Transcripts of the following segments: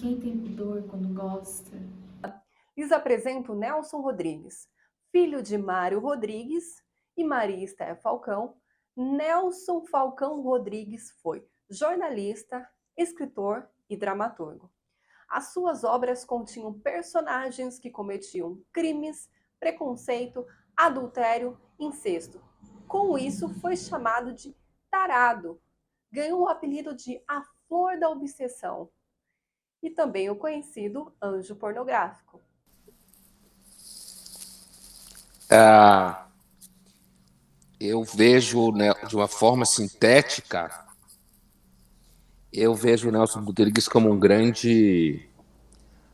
Quem tem pudor quando gosta? Lhes apresento Nelson Rodrigues, filho de Mário Rodrigues e Maria Esther Falcão. Nelson Falcão Rodrigues foi jornalista, escritor e dramaturgo. As suas obras continham personagens que cometiam crimes, preconceito, adultério, incesto. Com isso, foi chamado de tarado. Ganhou o apelido de A Flor da Obsessão e também o conhecido anjo pornográfico. Eu vejo, né, de uma forma sintética, eu vejo o Nelson Rodrigues como um grande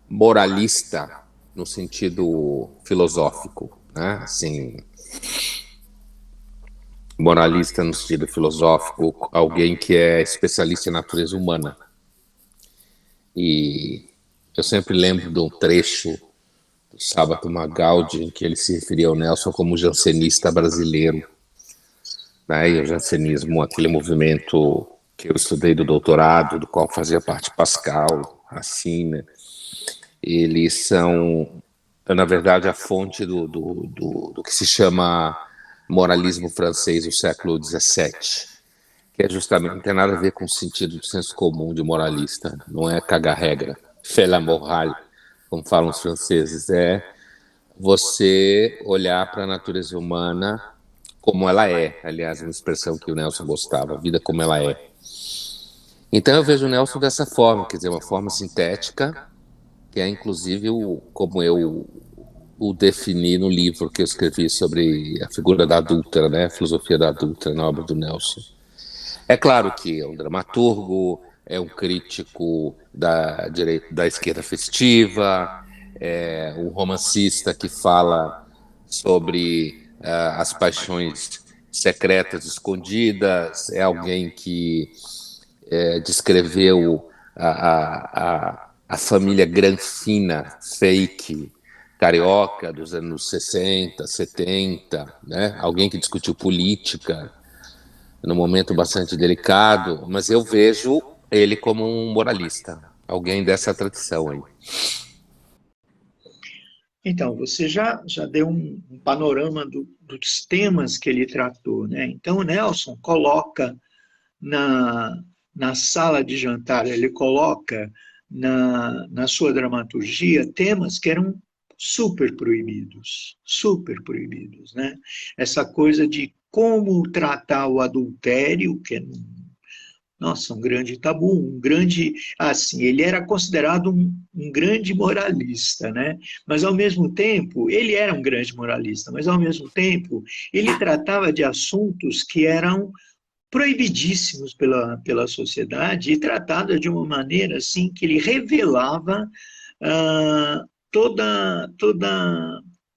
moralista no sentido filosófico, né? Assim, moralista no sentido filosófico, alguém que é especialista em natureza humana. E eu sempre lembro de um trecho do Sábato Magaldi em que ele se referia ao Nelson como jansenista brasileiro. Né? E o jansenismo, aquele movimento que eu estudei do doutorado, do qual fazia parte Pascal, Racine, eles são, na verdade, a fonte do que se chama moralismo francês do século XVII, que é justamente, não tem nada a ver com o sentido do senso comum de moralista, não é cagar regra, faire la morale, como falam os franceses, é você olhar para a natureza humana como ela é, aliás, uma expressão que o Nelson gostava, a vida como ela é. Então eu vejo o Nelson dessa forma, quer dizer, uma forma sintética, que é inclusive como eu o defini no livro que eu escrevi sobre a figura da adúltera, né, a filosofia da adúltera, na obra do Nelson. É claro que é um dramaturgo, é um crítico da esquerda festiva, é um romancista que fala sobre as paixões secretas escondidas, é alguém que descreveu a família Granfina fake carioca dos anos 60, 70, né? Alguém que discutiu política num momento bastante delicado, mas eu vejo ele como um moralista, alguém dessa tradição aí. Então, você já deu um panorama dos temas que ele tratou, né? Então, o Nelson coloca na sala de jantar, ele coloca na sua dramaturgia temas que eram super proibidos, né? Essa coisa de como tratar o adultério, que é nossa, um grande tabu, assim, ele era considerado um grande moralista, né? Mas, ao mesmo tempo, ele era um grande moralista, mas, ao mesmo tempo, ele tratava de assuntos que eram proibidíssimos pela sociedade e tratado de uma maneira, assim, que ele revelava toda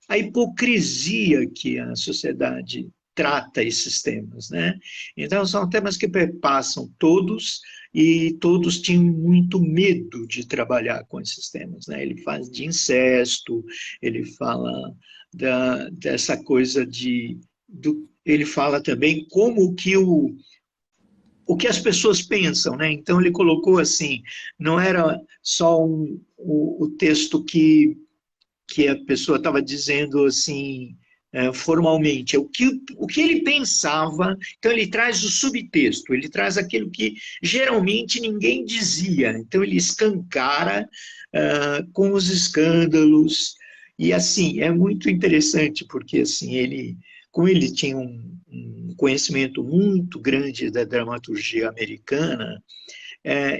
a hipocrisia que a sociedade trata esses temas, né? Então, são temas que perpassam todos e todos tinham muito medo de trabalhar com esses temas, né? Ele fala de incesto, ele fala dessa coisa ele fala também como que o que as pessoas pensam, né? Então ele colocou assim, não era só o texto que a pessoa estava dizendo assim, formalmente, é o que ele pensava. Então ele traz o subtexto, ele traz aquilo que geralmente ninguém dizia, então ele escancara com os escândalos, e assim, é muito interessante, porque assim, como ele tinha um conhecimento muito grande da dramaturgia americana,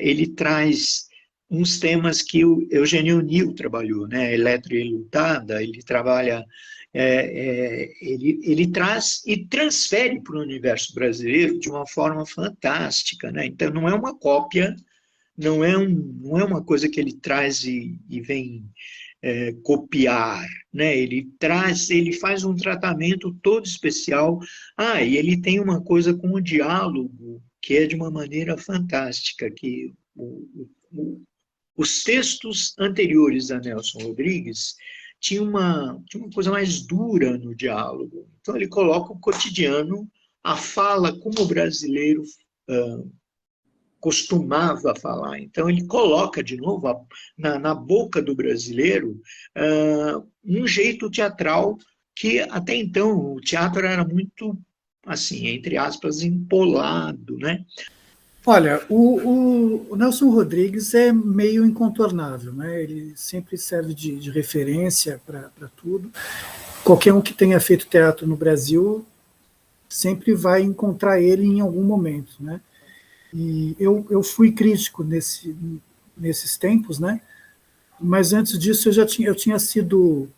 ele traz uns temas que o Eugênio O'Neill trabalhou, né? Elettra e Enlutada, ele trabalha, ele traz e transfere para o universo brasileiro de uma forma fantástica, né? Então, não é uma cópia, não é uma coisa que ele traz e vem copiar, né? Ele faz um tratamento todo especial. E ele tem uma coisa com o diálogo que é de uma maneira fantástica, que os textos anteriores a Nelson Rodrigues tinham uma coisa mais dura no diálogo. Então ele coloca o cotidiano, a fala como o brasileiro costumava falar. Então, ele coloca de novo na boca do brasileiro um jeito teatral que até então o teatro era muito, assim, entre aspas, empolado, né? Olha, o Nelson Rodrigues é meio incontornável, né? Ele sempre serve de referência para tudo. Qualquer um que tenha feito teatro no Brasil sempre vai encontrar ele em algum momento, né? E eu fui crítico nesses tempos, né? Mas antes disso eu tinha sido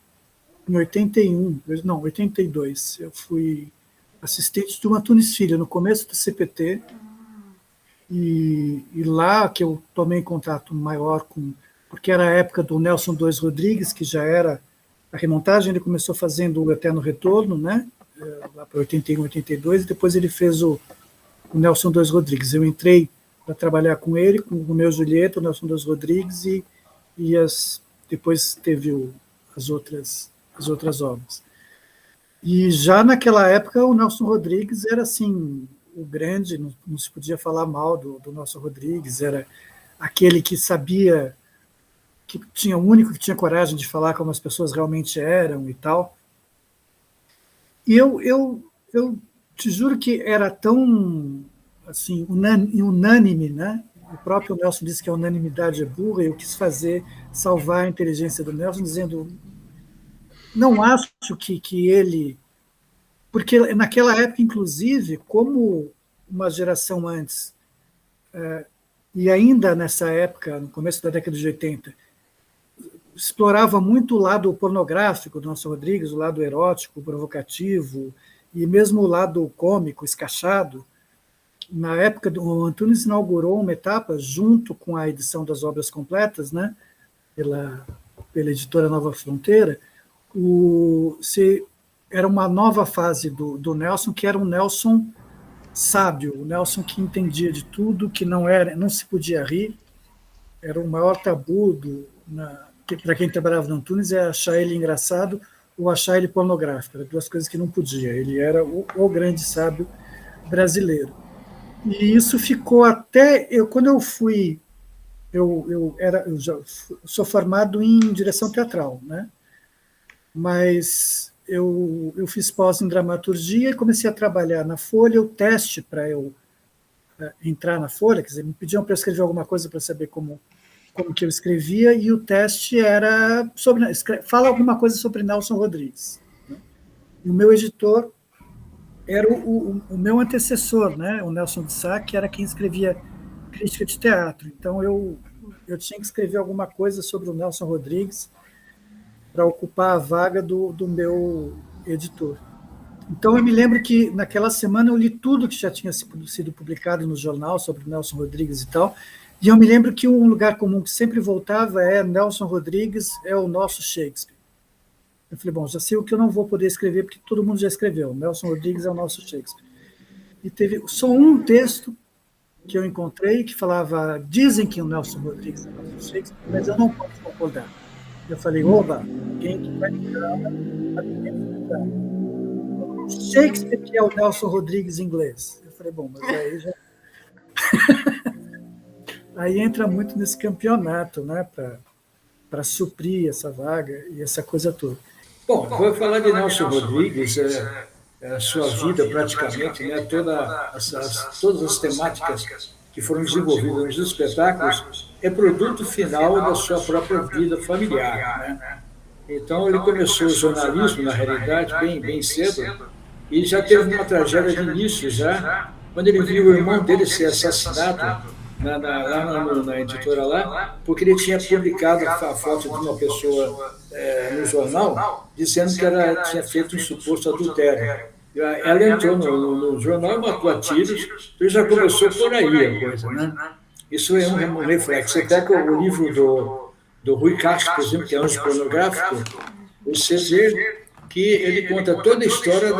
em 82, eu fui assistente de uma Antunes Filho no começo do CPT. E lá que eu tomei contato maior porque era a época do Nelson II Rodrigues, que já era a remontagem, ele começou fazendo o Eterno Retorno, né, lá para 81, 82, e depois ele fez o Nelson II Rodrigues. Eu entrei para trabalhar com ele, com o meu Julieta, o Nelson II Rodrigues, depois teve as outras obras. E já naquela época o Nelson Rodrigues era assim, o grande, não se podia falar mal do Nelson Rodrigues, era aquele que sabia, que tinha o único que tinha coragem de falar como as pessoas realmente eram e tal. E eu te juro que era tão assim, unânime, né? O próprio Nelson disse que a unanimidade é burra, e eu quis salvar a inteligência do Nelson, dizendo, não acho que ele... Porque naquela época, inclusive, como uma geração antes, e ainda nessa época, no começo da década de 80, explorava muito o lado pornográfico do Nelson Rodrigues, o lado erótico, provocativo, e mesmo o lado cômico, escrachado. Na época, o Antunes inaugurou uma etapa, junto com a edição das obras completas, né, pela editora Nova Fronteira, era uma nova fase do Nelson, que era um Nelson sábio, o Nelson que entendia de tudo, que não se podia rir, era o maior tabu para quem trabalhava no Antunes, é achar ele engraçado ou achar ele pornográfico, eram duas coisas que não podia, ele era o grande sábio brasileiro. E isso ficou até, quando eu fui, eu sou formado em direção teatral, né? Mas eu fiz pós em dramaturgia e comecei a trabalhar na Folha. O teste para eu entrar na Folha, quer dizer, me pediam para escrever alguma coisa para saber como que eu escrevia, e o teste era fala alguma coisa sobre Nelson Rodrigues, né? E o meu editor era o meu antecessor, né? O Nelson de Sá, que era quem escrevia crítica de teatro. Então eu tinha que escrever alguma coisa sobre o Nelson Rodrigues para ocupar a vaga do meu editor. Então, eu me lembro que, naquela semana, eu li tudo que já tinha sido publicado no jornal sobre Nelson Rodrigues e tal, e eu me lembro que um lugar comum que sempre voltava é Nelson Rodrigues é o nosso Shakespeare. Eu falei, bom, já sei o que eu não vou poder escrever, porque todo mundo já escreveu, Nelson Rodrigues é o nosso Shakespeare. E teve só um texto que eu encontrei que falava, dizem que o Nelson Rodrigues é o nosso Shakespeare, mas eu não posso concordar. Eu falei, oba, quem que vai entrar? Shakespeare, que é o Nelson Rodrigues inglês. Eu falei, bom, mas aí já... aí entra muito nesse campeonato, né, para suprir essa vaga e essa coisa toda. Bom, vou falar de Nelson Rodrigues, a sua vida praticamente, né, todas as temáticas que foram desenvolvidas nos espetáculos é produto final da sua própria vida familiar, né? Então, ele começou o jornalismo, na realidade, bem cedo, e já teve uma tragédia de início, já, quando ele viu o irmão dele ser assassinado lá na editora lá, porque ele tinha publicado a foto de uma pessoa no jornal, dizendo que ela tinha feito um suposto adultério. Ela entrou no jornal e matou a tiros, então já começou por aí a coisa, né? Isso é um reflexo. Você pega o livro do Rui Castro, por exemplo, que é Anjo Pornográfico, você vê que ele conta toda a história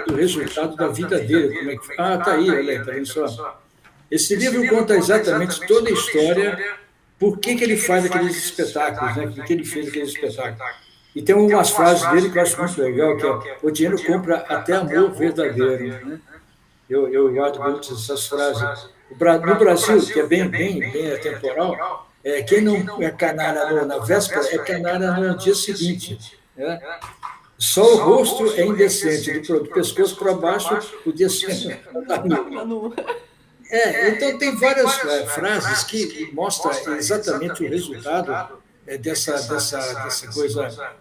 do resultado da vida dele. Como é que... Ah, tá aí, olha aí, tá vendo só? Esse livro conta exatamente toda a história, por que ele faz aqueles espetáculos, né? Por que ele fez aqueles espetáculos. E tem umas frases dele que eu acho muito legal, que é, o dinheiro compra até amor verdadeiro, né? Eu guardo muito essas frases. No Brasil, que é bem atemporal, quem não é canalha na véspera é canalha no dia seguinte. Né? Só o rosto é indecente, do pescoço para baixo podia ser nu. Então tem várias frases que mostram exatamente o resultado dessa coisa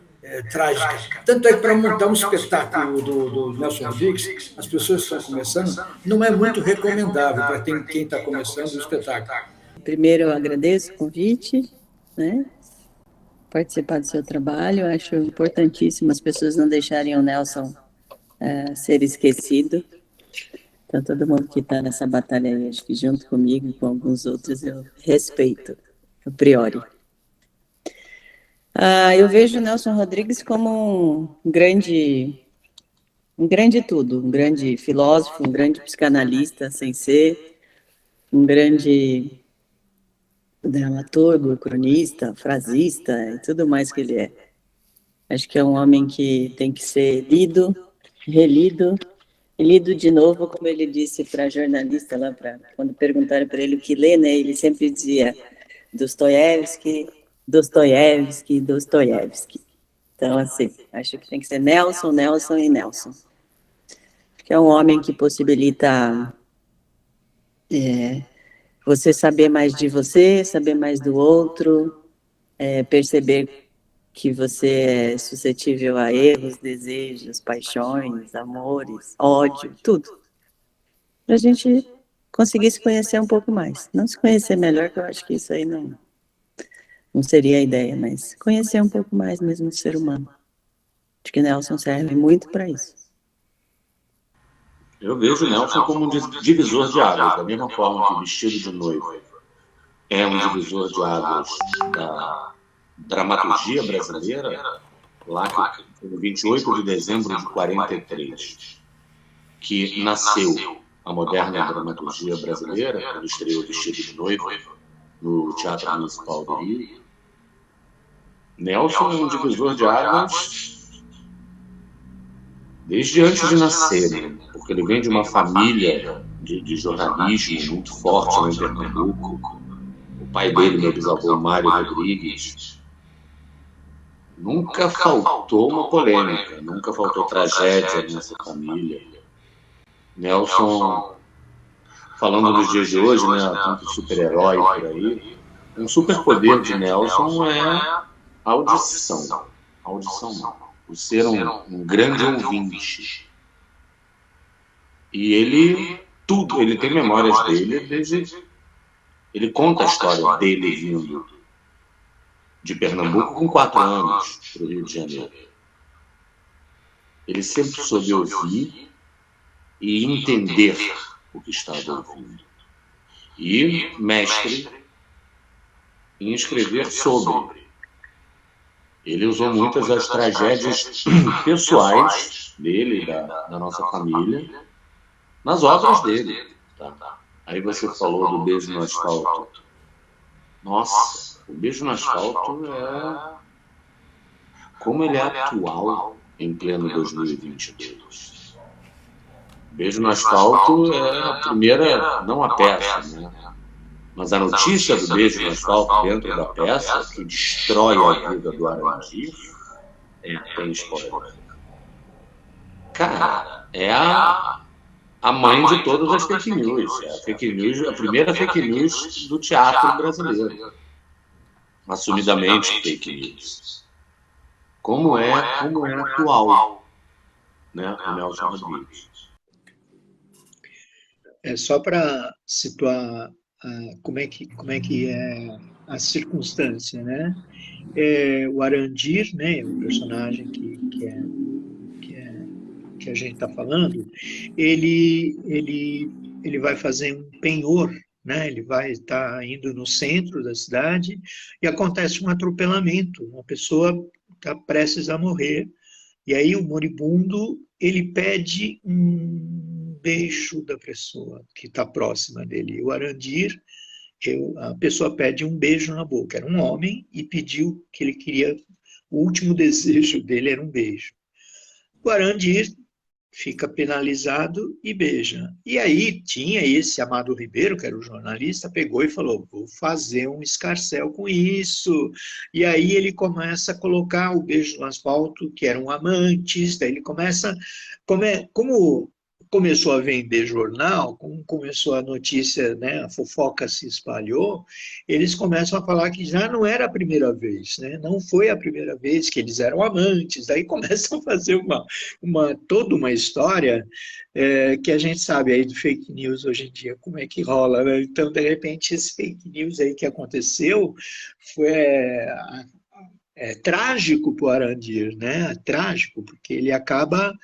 trágica. Tanto é que para montar um espetáculo do Nelson Rodrigues, as pessoas que estão começando, não é muito recomendável para quem está começando o espetáculo. Primeiro, eu agradeço o convite, né? Participar do seu trabalho. Eu acho importantíssimo as pessoas não deixarem o Nelson ser esquecido. Então, todo mundo que está nessa batalha aí, acho que junto comigo e com alguns outros, eu respeito, a priori. Eu vejo o Nelson Rodrigues como um grande tudo, um grande filósofo, um grande psicanalista, sem ser, um grande dramaturgo, cronista, frasista e tudo mais que ele é. Acho que é um homem que tem que ser lido, relido, e lido de novo, como ele disse para a jornalista lá, quando perguntaram para ele o que lê, né, ele sempre dizia Dostoiévski, Dostoiévski, Dostoiévski. Então, assim, acho que tem que ser Nelson, Nelson e Nelson. Que é um homem que possibilita você saber mais de você, saber mais do outro, perceber que você é suscetível a erros, desejos, paixões, amores, ódio, tudo. Para a gente conseguir se conhecer um pouco mais. Não se conhecer melhor, que eu acho que isso aí não seria a ideia, mas conhecer um pouco mais mesmo do ser humano. Acho que Nelson serve muito para isso. Eu vejo o Nelson como um divisor de águas, da mesma forma que o Vestido de Noiva é um divisor de águas da dramaturgia brasileira, lá que foi no 28 de dezembro de 43, que nasceu a moderna dramaturgia brasileira, quando estreou o Vestido de Noiva no Teatro Municipal do Rio. Nelson é um divisor de águas desde antes de nascer, né? Porque ele vem de uma família de jornalismo muito forte lá em Pernambuco. O pai dele, meu bisavô Mário Rodrigues, nunca faltou uma polêmica, nunca faltou tragédia nessa família. Nelson, falando dos dias de hoje, né, tanto super-herói por aí, um superpoder de Nelson é a audição. Audição não. O ser um grande ouvinte. E ele tem memórias dele, ele conta a história dele vindo de Pernambuco com 4 anos para o Rio de Janeiro. Ele sempre soube ouvir e entender o que estava ouvindo. E mestre em escrever sobre. Ele usou muitas das tragédias pessoais dele, da nossa família, nas obras dele. Tá? Aí você falou do Beijo no Asfalto. Nossa, o Beijo no Asfalto como ele é atual em pleno 2022. Beijo no Asfalto é a primeira, não a peça, né? Mas a notícia do Beijo no Asfalto dentro da peça, que destrói a vida do Arandir, tem spoiler. Cara, é a mãe de todas as fake news. É a primeira fake news do teatro brasileiro. Assumidamente fake news. Como é atual, né, o Nelson Rodrigues. Só para situar como é que é a circunstância, né? O Arandir, né, o personagem que a gente está falando, ele vai fazer um penhor, né? Ele vai estar indo no centro da cidade e acontece um atropelamento, uma pessoa está prestes a morrer, e aí o moribundo, ele pede um beijo da pessoa que está próxima dele. O Arandir, a pessoa pede um beijo na boca. Era um homem e pediu que ele queria, o último desejo dele era um beijo. O Arandir fica penalizado e beija. E aí tinha esse Amado Ribeiro, que era o jornalista, pegou e falou, vou fazer um escarcéu com isso. E aí ele começa a colocar o beijo no asfalto, que eram amantes, daí ele começa, como começou a vender jornal, como começou a notícia, né, a fofoca se espalhou, eles começam a falar que já não era a primeira vez, né? Não foi a primeira vez que eles eram amantes, daí começam a fazer toda uma história que a gente sabe aí do fake news hoje em dia, como é que rola, né? Então, de repente, esse fake news aí que aconteceu foi trágico para o Arandir, né? Trágico, porque ele acaba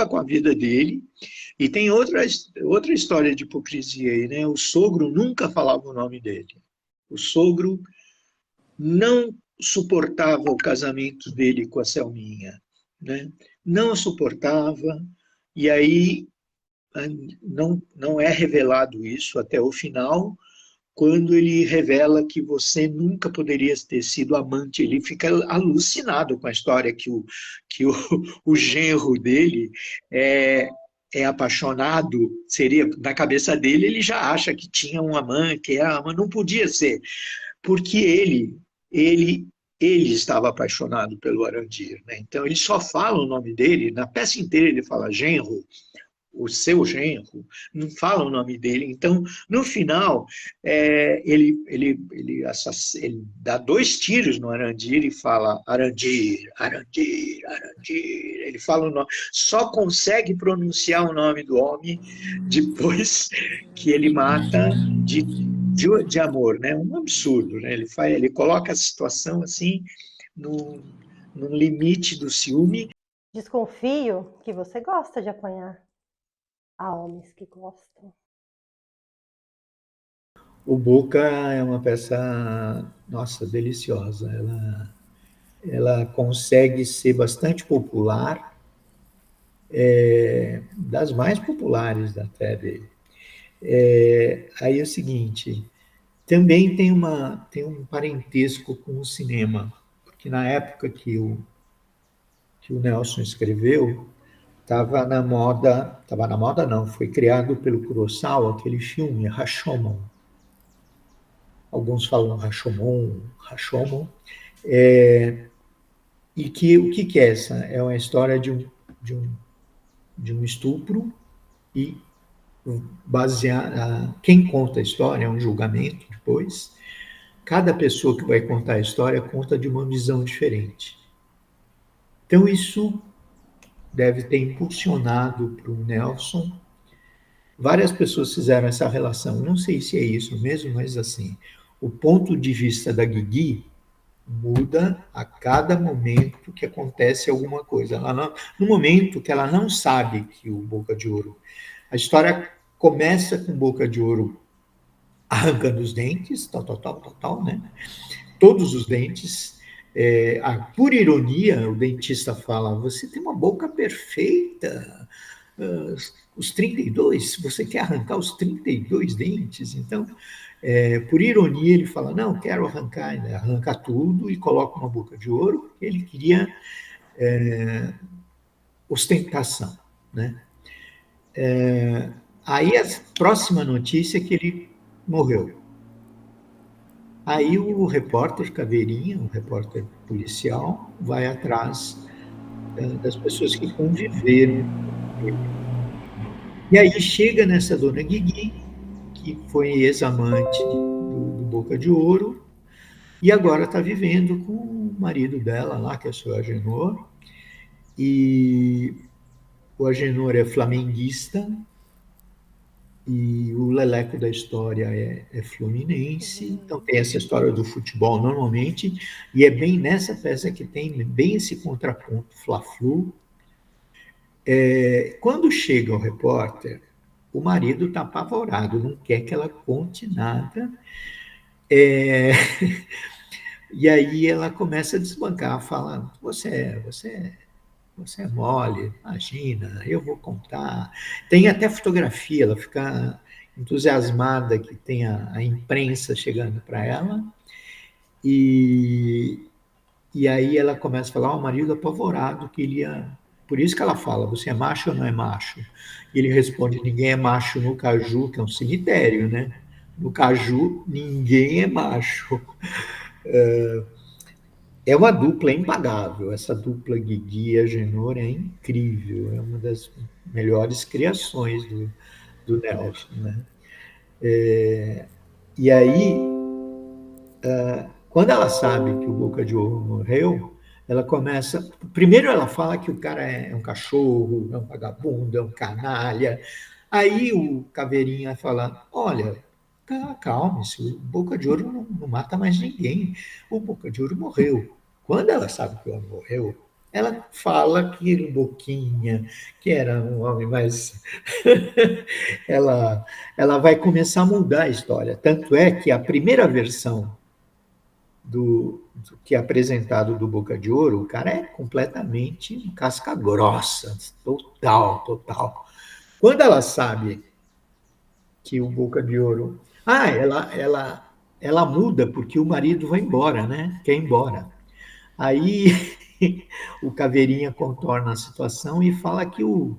com a vida dele. E tem outra história de hipocrisia aí, né? O sogro nunca falava o nome dele. O sogro não suportava o casamento dele com a Selminha, né? Não suportava, e aí não é revelado isso até o final, quando ele revela que você nunca poderia ter sido amante. Ele fica alucinado com a história que o genro dele é apaixonado, seria, na cabeça dele, ele já acha que tinha um amante, que era, mas não podia ser, porque ele estava apaixonado pelo Arandir, né? Então ele só fala o nome dele, na peça inteira ele fala genro, o seu genro, não fala o nome dele. Então, no final, ele dá 2 tiros no Arandir e fala Arandir, Arandir, Arandir. Ele fala o nome, só consegue pronunciar o nome do homem depois que ele mata de amor, né? Um absurdo, né? Ele coloca a situação assim no limite do ciúme. Desconfio que você gosta de apanhar. Há homens que gostam. O Boca é uma peça, nossa, deliciosa. Ela consegue ser bastante popular, das mais populares até dele. Aí é o seguinte, também tem um parentesco com o cinema, porque na época que o Nelson escreveu, estava na moda não, foi criado pelo Kurosawa aquele filme, Rashomon. Alguns falam Rashomon. E o que é essa? É uma história de um estupro e quem conta a história é um julgamento depois. Cada pessoa que vai contar a história conta de uma visão diferente. Então isso deve ter impulsionado para o Nelson. Várias pessoas fizeram essa relação. Não sei se é isso mesmo, mas assim, o ponto de vista da Guigui muda a cada momento que acontece alguma coisa. No momento que ela não sabe que o Boca de Ouro... A história começa com Boca de Ouro arrancando os dentes, tal, né? Todos os dentes... por ironia, o dentista fala, você tem uma boca perfeita, os 32, você quer arrancar os 32 dentes? Então, por ironia, ele fala, não, quero arrancar tudo e coloca uma boca de ouro, porque ele queria ostentação, né? Aí a próxima notícia é que ele morreu. Aí o repórter Caveirinha, um repórter policial, vai atrás das pessoas que conviveram com ele. E aí chega nessa dona Guigui, que foi ex-amante do Boca de Ouro, e agora está vivendo com o marido dela lá, que é o seu Agenor, e o Agenor é flamenguista, e o leleco da história é fluminense, então tem essa história do futebol normalmente, e é bem nessa peça que tem bem esse contraponto fla-flu. Quando chega o repórter, o marido está apavorado, não quer que ela conte nada, e aí ela começa a desbancar, fala, você é mole, imagina, eu vou contar. Tem até fotografia, ela fica entusiasmada que tem a imprensa chegando para ela. E E aí ela começa a falar, o marido apavorado, que ele ia... Por isso que ela fala, você é macho ou não é macho? E ele responde, ninguém é macho no Caju, que é um cemitério, né? No Caju, ninguém é macho. É uma dupla impagável, essa dupla Guigui e Agenor é incrível, é uma das melhores criações do Nelson, né? E aí, quando ela sabe que o Boca de Ouro morreu, ela começa... Primeiro ela fala que o cara é um cachorro, é um vagabundo, é um canalha. Aí o Caveirinha fala, olha, calme-se, o Boca de Ouro não mata mais ninguém. O Boca de Ouro morreu. Quando ela sabe que o homem morreu, ela fala que o Boquinha, que era um homem mais... ela vai começar a mudar a história. Tanto é que a primeira versão do que é apresentado do Boca de Ouro, o cara é completamente casca grossa, total. Quando ela sabe que o Boca de Ouro... ela muda porque o marido vai embora, né? Quer ir embora. Aí o Caveirinha contorna a situação e fala que o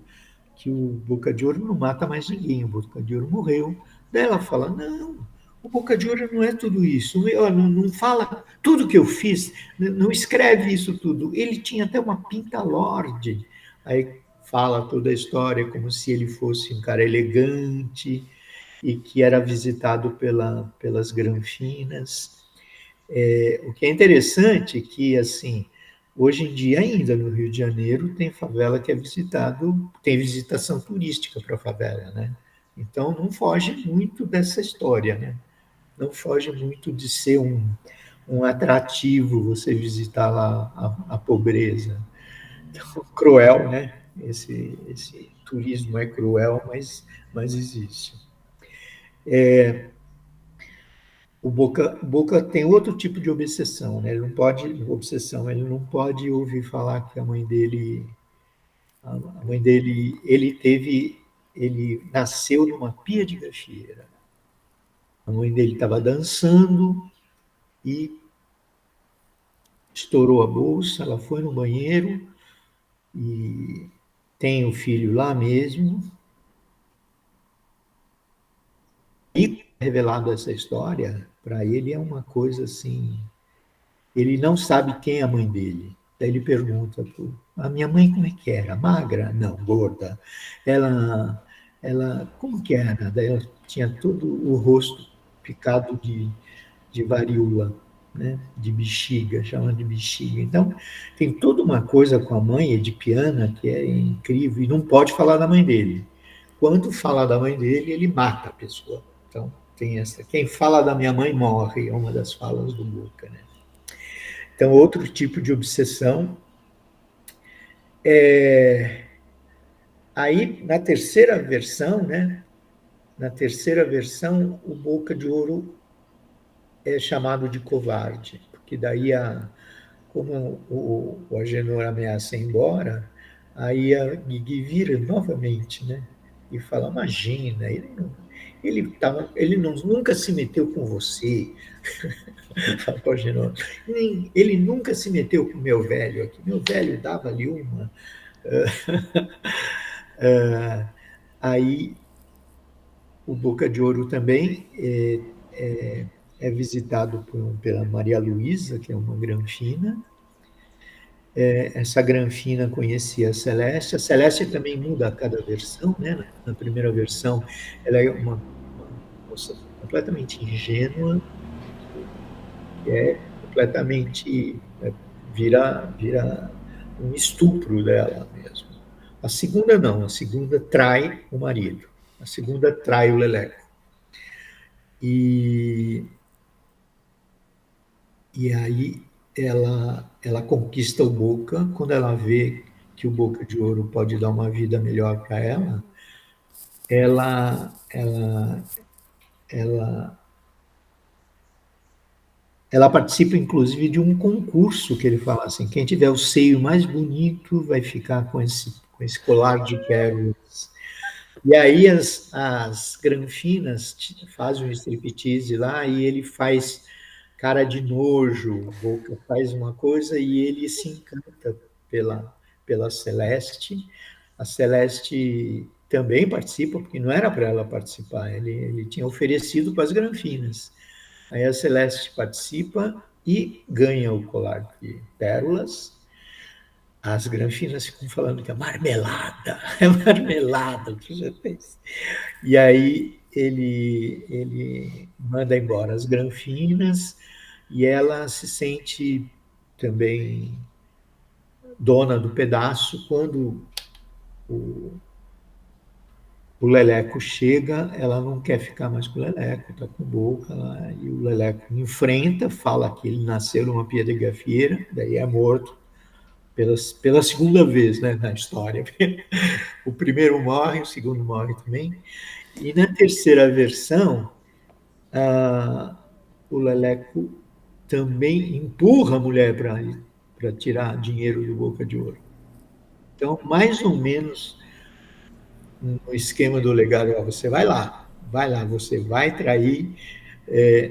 Boca de Ouro não mata mais ninguém, o Boca de Ouro morreu. Daí ela fala, não, o Boca de Ouro não é tudo isso, não fala tudo que eu fiz, não escreve isso tudo. Ele tinha até uma pinta lorde. Aí fala toda a história como se ele fosse um cara elegante e que era visitado pelas granfinas. O que é interessante é que, assim, hoje em dia ainda no Rio de Janeiro tem favela que é tem visitação turística para a favela, né? Então não foge muito dessa história, né? Não foge muito de ser um atrativo você visitar lá a pobreza. Então, cruel, né? Esse turismo é cruel, mas existe. O Boca tem outro tipo de obsessão, né? Ele não pode ouvir falar que a mãe dele, ele nasceu numa pia de gafieira. A mãe dele estava dançando e estourou a bolsa, ela foi no banheiro e tem o filho lá mesmo. E revelado essa história, para ele é uma coisa assim, ele não sabe quem é a mãe dele. Daí ele pergunta, a minha mãe como é que era? Magra? Não, gorda. Ela como que era? Daí ela tinha todo o rosto picado de varíola, né? De bexiga, chama de bexiga. Então, tem toda uma coisa com a mãe edipiana que é incrível, e não pode falar da mãe dele. Quando fala da mãe dele, ele mata a pessoa. Então, tem essa. Quem fala da minha mãe morre, é uma das falas do Boca, né? Então, outro tipo de obsessão. Aí, na terceira versão, né? Na terceira versão, o Boca de Ouro é chamado de covarde, porque daí, como o Agenor ameaça ir embora, aí a Guigui vira novamente, né? E fala, imagina, ele nunca se meteu com você. Ele nunca se meteu com meu velho aqui. Meu velho dava-lhe uma. Aí o Boca de Ouro também é visitado pela Maria Luísa, que é uma granfina. Essa granfina conhecia a Celeste. A Celeste também muda a cada versão, né? Na primeira versão, ela é uma moça completamente ingênua, que é completamente... vira um estupro dela mesmo. A segunda não, a segunda trai o marido, a segunda trai o Leleco. E aí ela conquista o Boca, quando ela vê que o Boca de Ouro pode dar uma vida melhor para ela participa, inclusive, de um concurso que ele fala assim, quem tiver o seio mais bonito vai ficar com esse colar de pérolas. E aí as granfinas fazem um striptease lá e ele faz cara de nojo, o Boca faz uma coisa e ele se encanta pela Celeste. A Celeste também participa, porque não era para ela participar, ele tinha oferecido para as Granfinas. Aí a Celeste participa e ganha o colar de pérolas. As Granfinas ficam falando que é marmelada, o que já fez? E aí ele manda embora as Granfinas e ela se sente também dona do pedaço quando o Leleco chega, ela não quer ficar mais com o Leleco, está com Boca lá, e o Leleco enfrenta, fala que ele nasceu numa pia de gafieira, daí é morto pela segunda vez, né, na história. O primeiro morre, o segundo morre também. E na terceira versão, o Leleco também empurra a mulher para tirar dinheiro do Boca de Ouro. Então, mais ou menos no esquema do legado, você vai lá, você vai trair.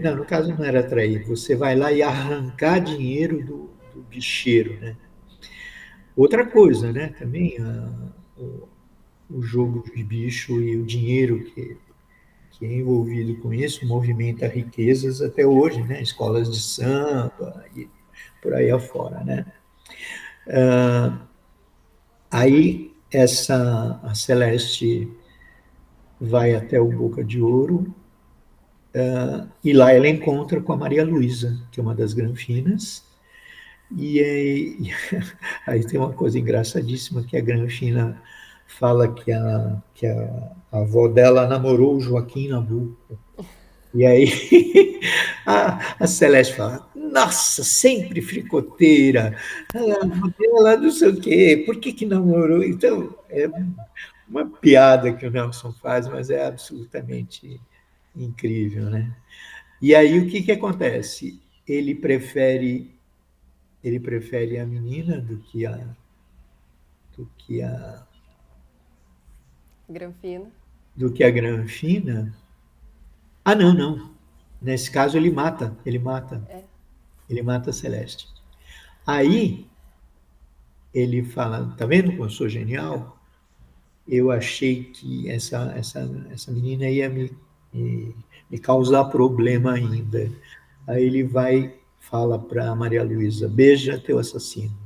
Não, no caso não era trair, você vai lá e arrancar dinheiro do bicheiro, né? Outra coisa, né? Também o jogo de bicho e o dinheiro que é envolvido com isso movimenta riquezas até hoje, né? Escolas de samba e por aí afora, né? Aí a Celeste vai até o Boca de Ouro e lá ela encontra com a Maria Luísa, que é uma das Granfinas, e aí tem uma coisa engraçadíssima que a Granfina fala que a avó dela namorou o Joaquim Nabuco. E aí a Celeste fala, nossa, sempre fricoteira, ela não sei o quê, por que namorou? Então, é uma piada que o Nelson faz, mas é absolutamente incrível, né? E aí o que acontece? Ele prefere a menina do que a Granfina. do que a Granfina. Ah, não. Nesse caso ele mata. Ele mata a Celeste. Aí ele fala, tá vendo como eu sou genial? Eu achei que essa menina ia me causar problema ainda. Aí ele fala para Maria Luísa, beija teu assassino.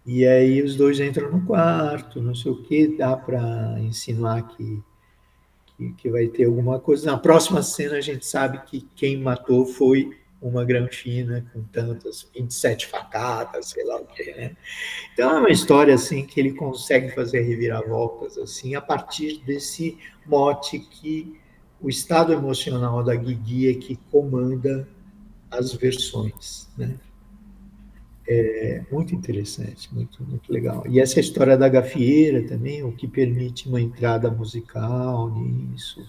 E aí os dois entram no quarto, não sei o que, dá para insinuar que vai ter alguma coisa. Na próxima cena a gente sabe que quem matou foi uma Granfina com tantas 27 facadas, sei lá o que, né? Então é uma história assim que ele consegue fazer reviravoltas assim a partir desse mote que o estado emocional da Guigui é que comanda as versões, né? É muito interessante, muito legal. E essa história da gafieira também, o que permite uma entrada musical nisso,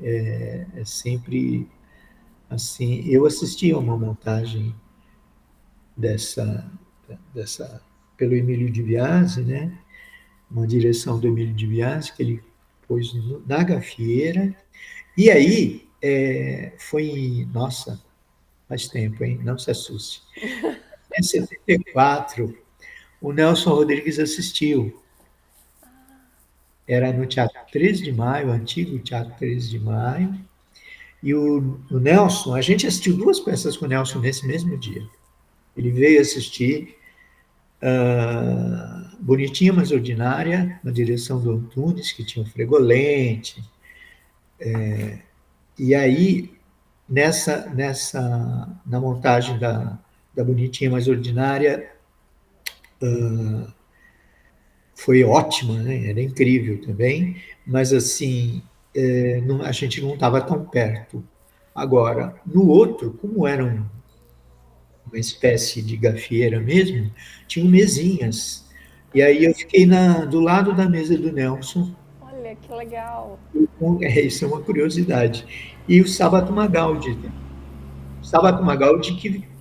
é sempre assim. Eu assisti a uma montagem dessa pelo Emílio de Biasi, né? Uma direção do Emílio de Biasi que ele pôs na gafieira. E aí nossa, faz tempo, hein? Não se assuste. Em 74, o Nelson Rodrigues assistiu. Era no Teatro 13 de Maio, o antigo Teatro 13 de Maio. E o Nelson, a gente assistiu 2 peças com o Nelson nesse mesmo dia. Ele veio assistir Bonitinha, Mas Ordinária, na direção do Antunes, que tinha o Fregolente. E aí, na montagem da Bonitinha, Mas Ordinária, foi ótima, né? Era incrível também, mas assim, a gente não estava tão perto. Agora, no outro, como era uma espécie de gafieira mesmo, tinham mesinhas. E aí eu fiquei do lado da mesa do Nelson. Olha, que legal. Isso é uma curiosidade. E o Sábato Magaldi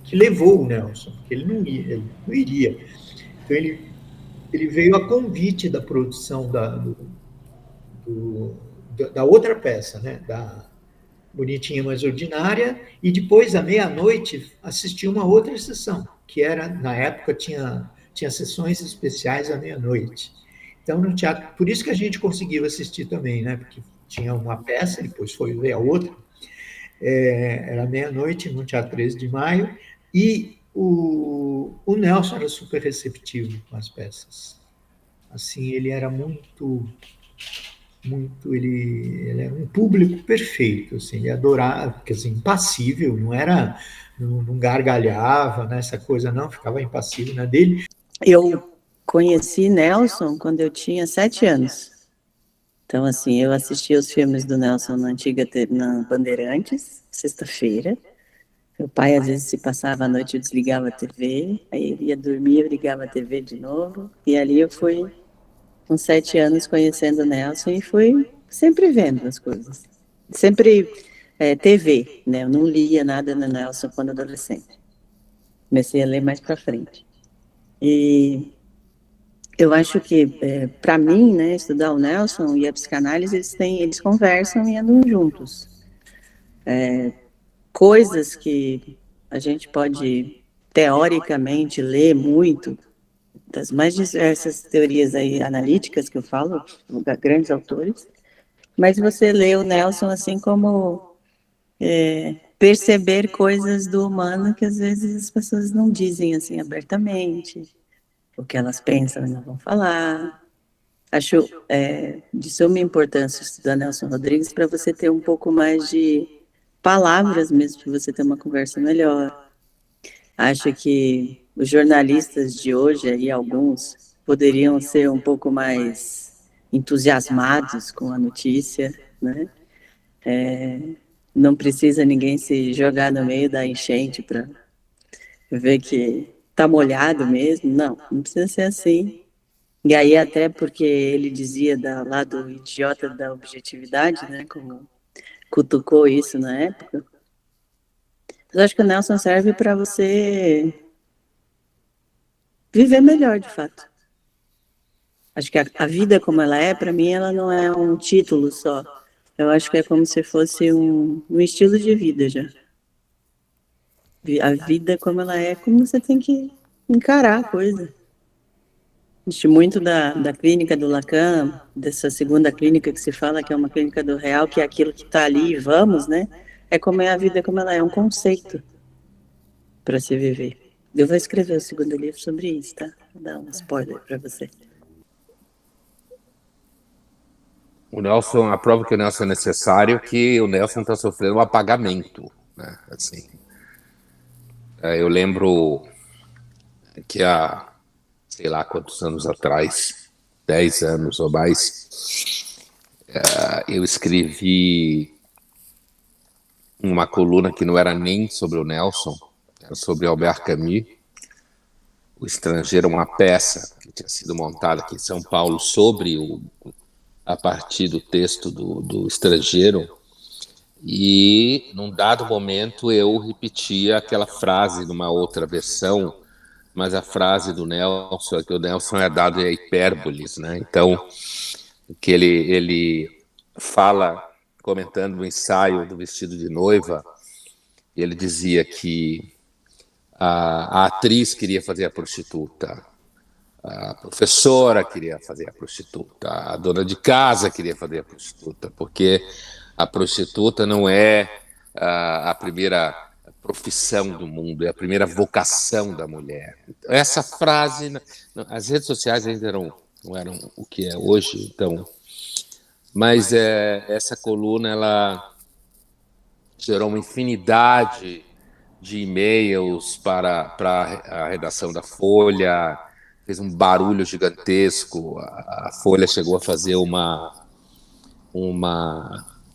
que levou o Nelson, porque ele não iria. Então ele veio a convite da produção da outra peça, né? bonitinha, mais ordinária, e depois, à meia-noite, assistia uma outra sessão, que era, na época, tinha sessões especiais à meia-noite. Então, no teatro, por isso que a gente conseguiu assistir também, né? Porque tinha uma peça, depois foi ver a outra, era meia-noite no Teatro 13 de Maio, e o Nelson era super receptivo com as peças. Assim, ele era muito, ele era um público perfeito, assim, ele adorava, quer dizer, impassível, não gargalhava, né, essa coisa não, ficava impassível na dele. Eu conheci Nelson quando eu tinha 7 anos. Então, assim, eu assistia os filmes do Nelson na Bandeirantes, sexta-feira. Meu pai, às vezes, se passava a noite, eu desligava a TV, aí ele ia dormir, eu ligava a TV de novo, e ali eu fui, com 7 anos, conhecendo o Nelson, e fui sempre vendo as coisas. Sempre TV, né? Eu não lia nada no Nelson quando adolescente. Comecei a ler mais para frente. E eu acho que, para mim, né, estudar o Nelson e a psicanálise, eles conversam e andam juntos. Coisas que a gente pode, teoricamente, ler muito, das mais diversas teorias aí analíticas que eu falo, grandes autores, mas você lê o Nelson assim como perceber coisas do humano que às vezes as pessoas não dizem assim abertamente, o que elas pensam e não vão falar. Acho de suma importância estudar Nelson Rodrigues para você ter um pouco mais de palavras mesmo, para você ter uma conversa melhor. Acho que os jornalistas de hoje, aí, alguns, poderiam ser um pouco mais entusiasmados com a notícia, né? Não precisa ninguém se jogar no meio da enchente para ver que está molhado mesmo. Não precisa ser assim. E aí, até porque ele dizia lá do idiota da objetividade, né? Como cutucou isso na época. Mas acho que o Nelson serve para você viver melhor, de fato. Acho que a vida como ela é, para mim, ela não é um título só. Eu acho que é como se fosse um estilo de vida já. A vida como ela é, como você tem que encarar a coisa. Existe muito da clínica do Lacan, dessa segunda clínica que se fala que é uma clínica do real, que é aquilo que está ali, vamos, né? É como é a vida como ela é, um conceito para se viver. Eu vou escrever o segundo livro sobre isso, tá? Vou dar um spoiler para você. O Nelson, a prova que o Nelson é necessário é que o Nelson está sofrendo um apagamento, né? Assim, eu lembro que há, sei lá quantos anos atrás, 10 anos ou mais, eu escrevi uma coluna que não era nem sobre o Nelson, era sobre Albert Camus, O Estrangeiro, uma peça que tinha sido montada aqui em São Paulo a partir do texto do Estrangeiro, e num dado momento eu repetia aquela frase numa outra versão, mas a frase do Nelson, que o Nelson é dado em hipérboles, né? Então, que ele fala, comentando o ensaio do Vestido de Noiva, ele dizia que a atriz queria fazer a prostituta, a professora queria fazer a prostituta, a dona de casa queria fazer a prostituta, porque a prostituta não é a primeira profissão do mundo, é a primeira vocação da mulher. Essa frase, as redes sociais ainda não eram o que é hoje, então, mas essa coluna ela gerou uma infinidade de e-mails para a redação da Folha, fez um barulho gigantesco. A Folha chegou a fazer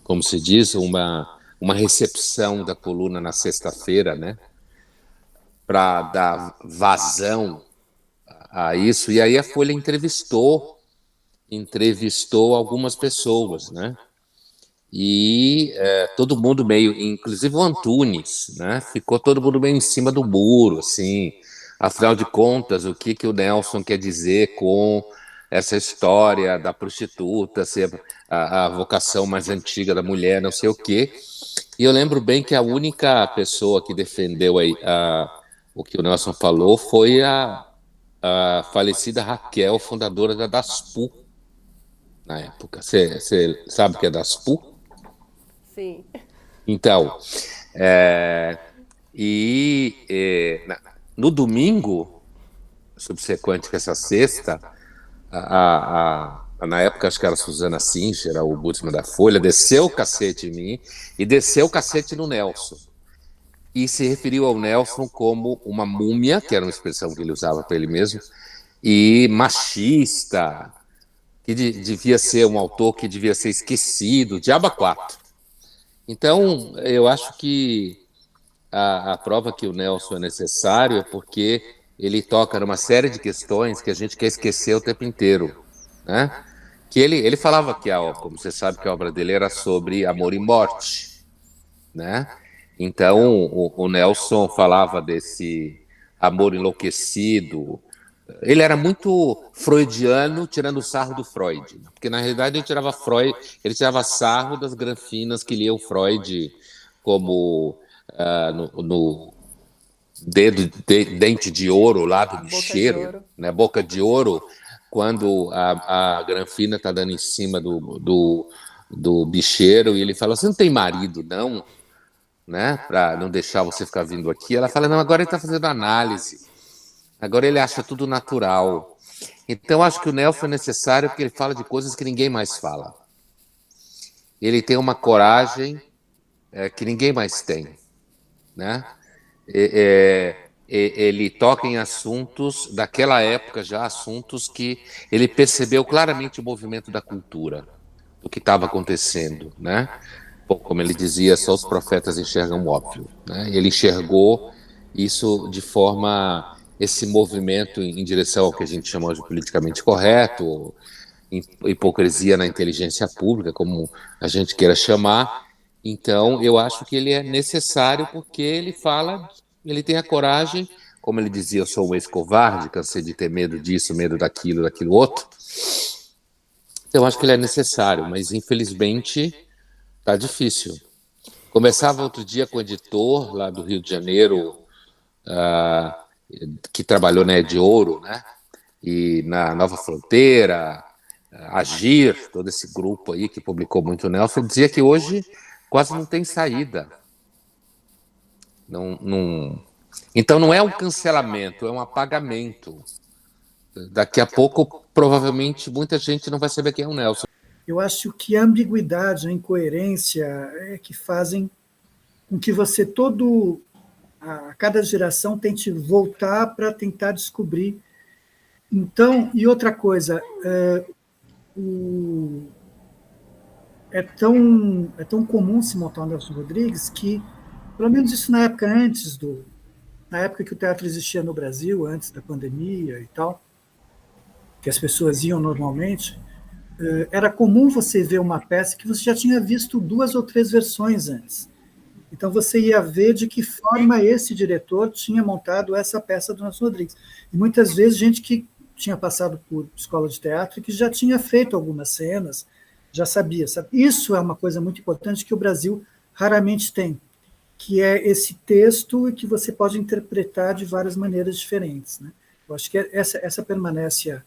como se diz, uma recepção da coluna na sexta-feira, né, para dar vazão a isso. E aí a Folha entrevistou algumas pessoas, né, e todo mundo meio, inclusive o Antunes, né, ficou todo mundo meio em cima do muro, assim, afinal de contas, o que o Nelson quer dizer com essa história da prostituta ser a vocação mais antiga da mulher, não sei o quê. E eu lembro bem que a única pessoa que defendeu o que o Nelson falou foi a falecida Raquel, fundadora da DASPU, na época. Você sabe o que é DASPU? Sim. Então, no domingo subsequente a essa sexta, na época acho que era a Suzana Singer, o Ombudsman da Folha, desceu o cacete em mim e desceu o cacete no Nelson. E se referiu ao Nelson como uma múmia, que era uma expressão que ele usava para ele mesmo, e machista, que devia ser um autor que devia ser esquecido, diabo a quatro. Então, eu acho que a prova que o Nelson é necessário é porque ele toca numa série de questões que a gente quer esquecer o tempo inteiro, né? Que ele falava que, como você sabe, que a obra dele era sobre amor e morte, né? Então, o Nelson falava desse amor enlouquecido. Ele era muito freudiano, tirando sarro do Freud, porque na realidade ele tirava sarro das granfinas que liam Freud como no dente de ouro lá do bicheiro, né? Boca de ouro, quando a granfina está dando em cima do bicheiro e ele fala: você não tem marido, não? Né? Para não deixar você ficar vindo aqui. Ela fala: não, agora ele está fazendo análise. Agora ele acha tudo natural. Então, acho que o Nelson é necessário porque ele fala de coisas que ninguém mais fala. Ele tem uma coragem que ninguém mais tem, né? Ele toca em assuntos daquela época, já assuntos que ele percebeu claramente o movimento da cultura, do que estava acontecendo, né? Como ele dizia, só os profetas enxergam o óbvio, né? Ele enxergou isso de forma... esse movimento em direção ao que a gente chama de politicamente correto, hipocrisia na inteligência pública, como a gente queira chamar. Então, eu acho que ele é necessário porque ele tem a coragem, como ele dizia: eu sou um ex-covarde, cansei de ter medo disso, medo daquilo outro. Então, eu acho que ele é necessário, mas infelizmente está difícil. Conversava outro dia com o editor lá do Rio de Janeiro, que trabalhou na Ed Ouro, né? E na Nova Fronteira, Agir, todo esse grupo aí que publicou muito o Nelson, dizia que hoje quase não tem saída. Então não é um cancelamento, é um apagamento. Daqui a pouco, provavelmente, muita gente não vai saber quem é o Nelson. Eu acho que a ambiguidade, a incoerência é que fazem com que você a cada geração tente voltar para tentar descobrir. Então, e outra coisa, é tão comum se montar o Nelson Rodrigues que, pelo menos isso na época na época que o teatro existia no Brasil, antes da pandemia e tal, que as pessoas iam normalmente, era comum você ver uma peça que você já tinha visto 2 ou 3 versões antes. Então, você ia ver de que forma esse diretor tinha montado essa peça do Nelson Rodrigues. E muitas vezes, gente que tinha passado por escola de teatro e que já tinha feito algumas cenas, já sabia. Sabe? Isso é uma coisa muito importante que o Brasil raramente tem, que é esse texto que você pode interpretar de várias maneiras diferentes, né? Eu acho que essa permanece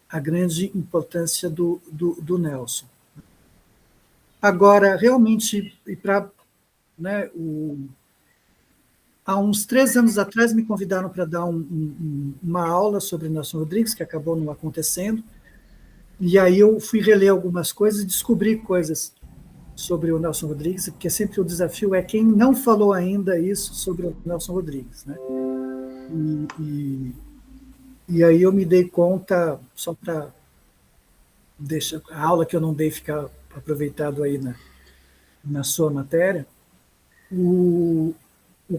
a grande importância do Nelson. Agora, realmente, né, há uns 3 anos atrás me convidaram para dar uma aula sobre Nelson Rodrigues, que acabou não acontecendo, e aí eu fui reler algumas coisas e descobri coisas sobre o Nelson Rodrigues, porque sempre o desafio é quem não falou ainda isso sobre o Nelson Rodrigues, né? E aí eu me dei conta, só para deixar a aula que eu não dei ficar aproveitado aí na sua matéria, o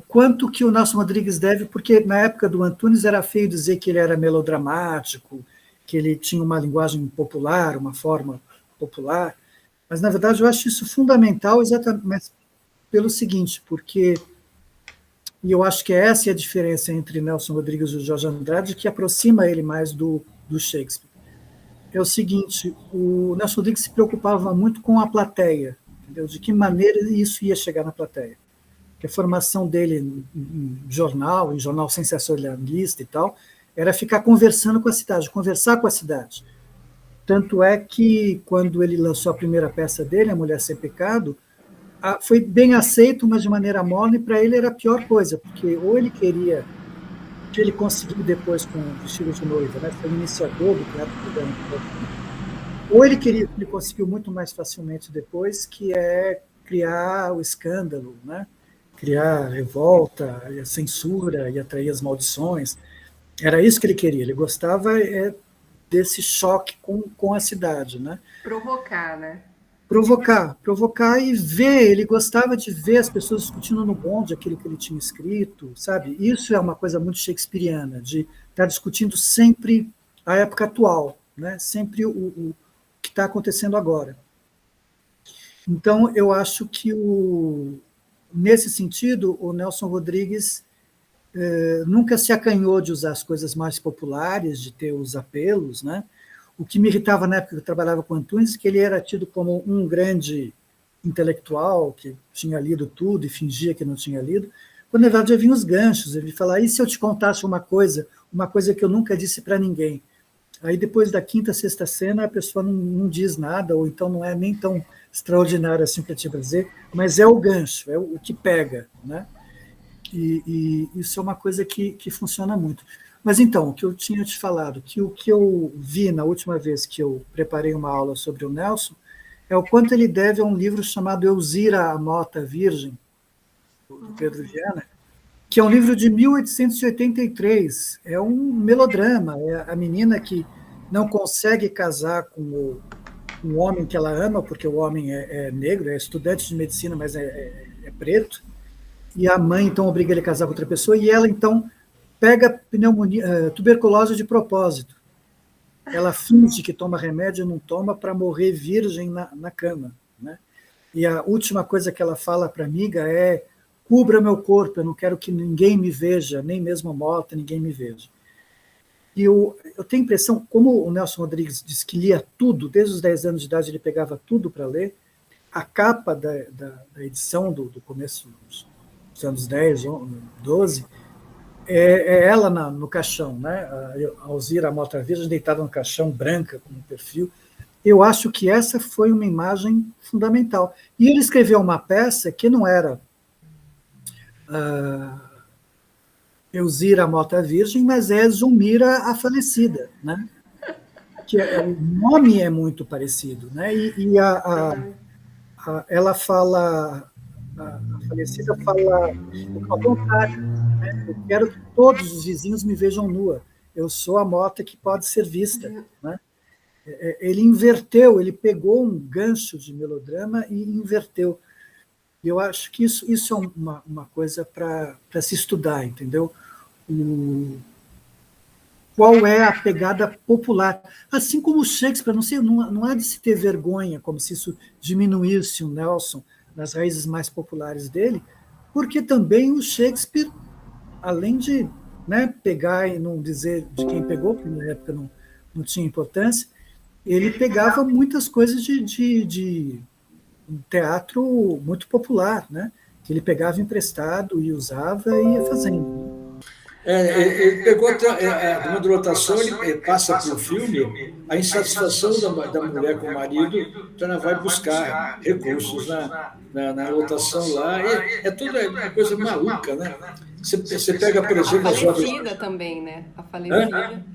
quanto que o Nelson Rodrigues deve, porque na época do Antunes era feio dizer que ele era melodramático, que ele tinha uma linguagem popular, uma forma popular, mas na verdade eu acho isso fundamental exatamente pelo seguinte, porque, e eu acho que essa é a diferença entre Nelson Rodrigues e o Jorge Andrade, que aproxima ele mais do Shakespeare. é o seguinte, o Nelson Rodrigues se preocupava muito com a plateia, entendeu? De que maneira isso ia chegar na plateia. Que a formação dele em jornal sensacionalista e tal, era ficar conversando com a cidade, conversar com a cidade. Tanto é que, quando ele lançou a primeira peça dele, A Mulher Sem Pecado, foi bem aceito, mas de maneira morna, e para ele era a pior coisa, porque ou ele queria, que ele conseguiu depois com o Vestido de Noiva, né, foi o iniciador do teatro moderno, ou ele conseguiu muito mais facilmente depois, que é criar o escândalo, né, criar a revolta, a censura e atrair as maldições. Era isso que ele queria, ele gostava desse choque com a cidade, né? Provocar, né? Provocar e ver, ele gostava de ver as pessoas discutindo no bonde aquilo que ele tinha escrito, sabe? Isso é uma coisa muito shakespeariana, de estar discutindo sempre a época atual, né? Sempre o que está acontecendo agora. Então, eu acho que, nesse sentido, o Nelson Rodrigues nunca se acanhou de usar as coisas mais populares, de ter os apelos, né? O que me irritava na época que eu trabalhava com Antunes, que ele era tido como um grande intelectual, que tinha lido tudo e fingia que não tinha lido, quando na verdade havia os ganchos, ele falava, e se eu te contasse uma coisa que eu nunca disse para ninguém? Aí depois da quinta, sexta cena, a pessoa não diz nada, ou então não é nem tão extraordinário assim para te dizer, mas é o gancho, é o que pega, né? E isso é uma coisa que funciona muito. Mas então, o que eu tinha te falado, que o que eu vi na última vez que eu preparei uma aula sobre o Nelson, é o quanto ele deve a um livro chamado Elzira, a Mota Virgem, do Pedro Viana, que é um livro de 1883, é um melodrama, é a menina que não consegue casar com o homem que ela ama, porque o homem é negro, é estudante de medicina, mas é preto, e a mãe, então, obriga ele a casar com outra pessoa, e ela, então, pega tuberculose de propósito. Ela finge que toma remédio e não toma para morrer virgem na cama, né? E a última coisa que ela fala para a amiga é: cubra meu corpo, eu não quero que ninguém me veja, nem mesmo morta, ninguém me veja. E eu tenho a impressão, como o Nelson Rodrigues disse que lia tudo, desde os 10 anos de idade ele pegava tudo para ler, a capa da edição do começo dos anos 10, 12, é ela no caixão, né? A Elzira, a Mota Virgem, deitada no caixão, branca, com um perfil. Eu acho que essa foi uma imagem fundamental. E ele escreveu uma peça que não era Elzira, a Mota Virgem, mas é Zulmira, a Falecida, né? Que o nome é muito parecido, né? E ela fala, a Falecida fala ao contrário. Eu quero que todos os vizinhos me vejam nua. Eu sou a mota que pode ser vista, né? Ele inverteu, ele pegou um gancho de melodrama e inverteu. Eu acho que isso é uma coisa para se estudar, entendeu? Qual é a pegada popular? Assim como o Shakespeare, não há de se ter vergonha, como se isso diminuísse o Nelson nas raízes mais populares dele, porque também o Shakespeare, além de, né, pegar e não dizer de quem pegou, porque na época não tinha importância, ele pegava muitas coisas de um teatro muito popular, né, que ele pegava emprestado e usava e ia fazendo. Ele pegou uma lotação, ele passa para o filme a insatisfação da mulher com o marido, então ela vai buscar recursos na lotação lá, é tudo uma coisa maluca, né? Você pega, por exemplo, a falecida também, né?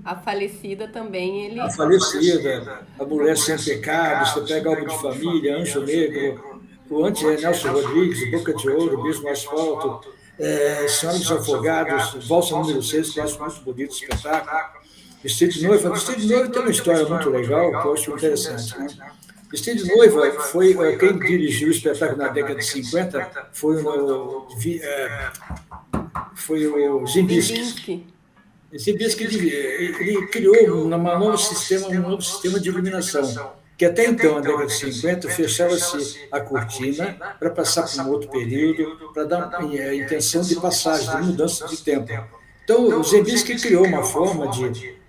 A falecida também, ele... A Falecida, A Mulher Sem Pecado, você pega Algo de Família, Anjo Negro, o Nelson Rodrigues, Boca de Ouro, Beijo no Asfalto, Senhora dos Afogados, Valsa número 6, que eu acho muito bonito, espetáculo. Vestido de Noiva. Vestido de Noiva tem uma história muito legal, que eu acho interessante, né? Vestido de Noiva foi quem dirigiu o espetáculo na década de 50, foi o Zimbisky. Zimbisky, ele criou um novo sistema de iluminação, que até então, na década de 50, fechava-se a cortina para passar para um outro período, para dar a intenção de passagem, de mudança de tempo. Então, o Zimbisky criou uma forma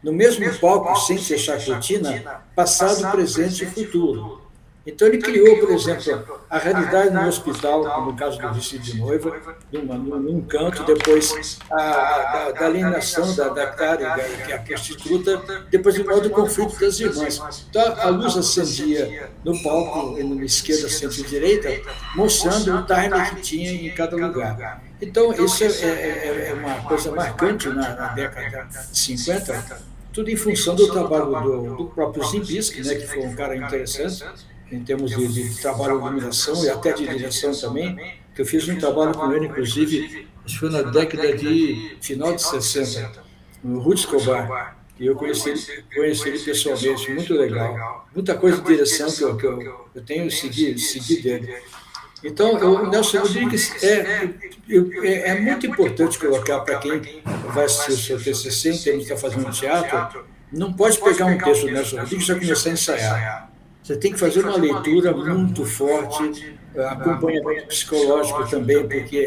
no mesmo palco, sem fechar a cortina, passado, presente e futuro. Então, ele criou, por exemplo, a realidade no hospital, no caso do vestido de noiva, num canto, depois da alienação da Clara, que é a prostituta, depois do modo do conflito das irmãs. Então, a luz acendia no palco, na esquerda, centro e direita, mostrando o time que tinha em cada lugar. Então, isso é uma coisa marcante na década de 50, tudo em função do trabalho do próprio Zimbisky, né, que foi um cara interessante, em termos de trabalho de iluminação e até de direção também, que eu fiz um trabalho com ele, inclusive, acho que foi na década de final de 60, no Ruth Escobar, e eu conheci ele pessoalmente, muito legal. Muita coisa de direção que eu tenho seguido dele. Então, o Nelson Rodrigues é muito importante colocar para quem vai assistir o seu TCC, em termos de estar fazendo teatro, não pode pegar um texto do Nelson Rodrigues e já começar a ensaiar. Você tem que fazer uma leitura muito forte, acompanhamento psicológico também, porque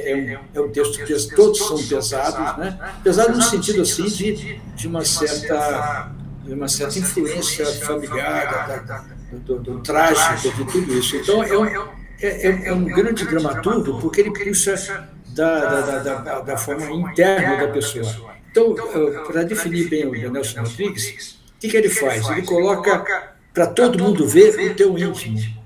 é um texto que todos são pesados, né? Pesados no sentido assim de uma certa influência familiar, do trágico, de tudo isso. Então, é um grande dramaturgo, porque ele puxa da forma interna da pessoa. Então, para definir bem o Nelson Rodrigues, o que ele faz? Ele coloca para todo mundo ver o teu íntimo,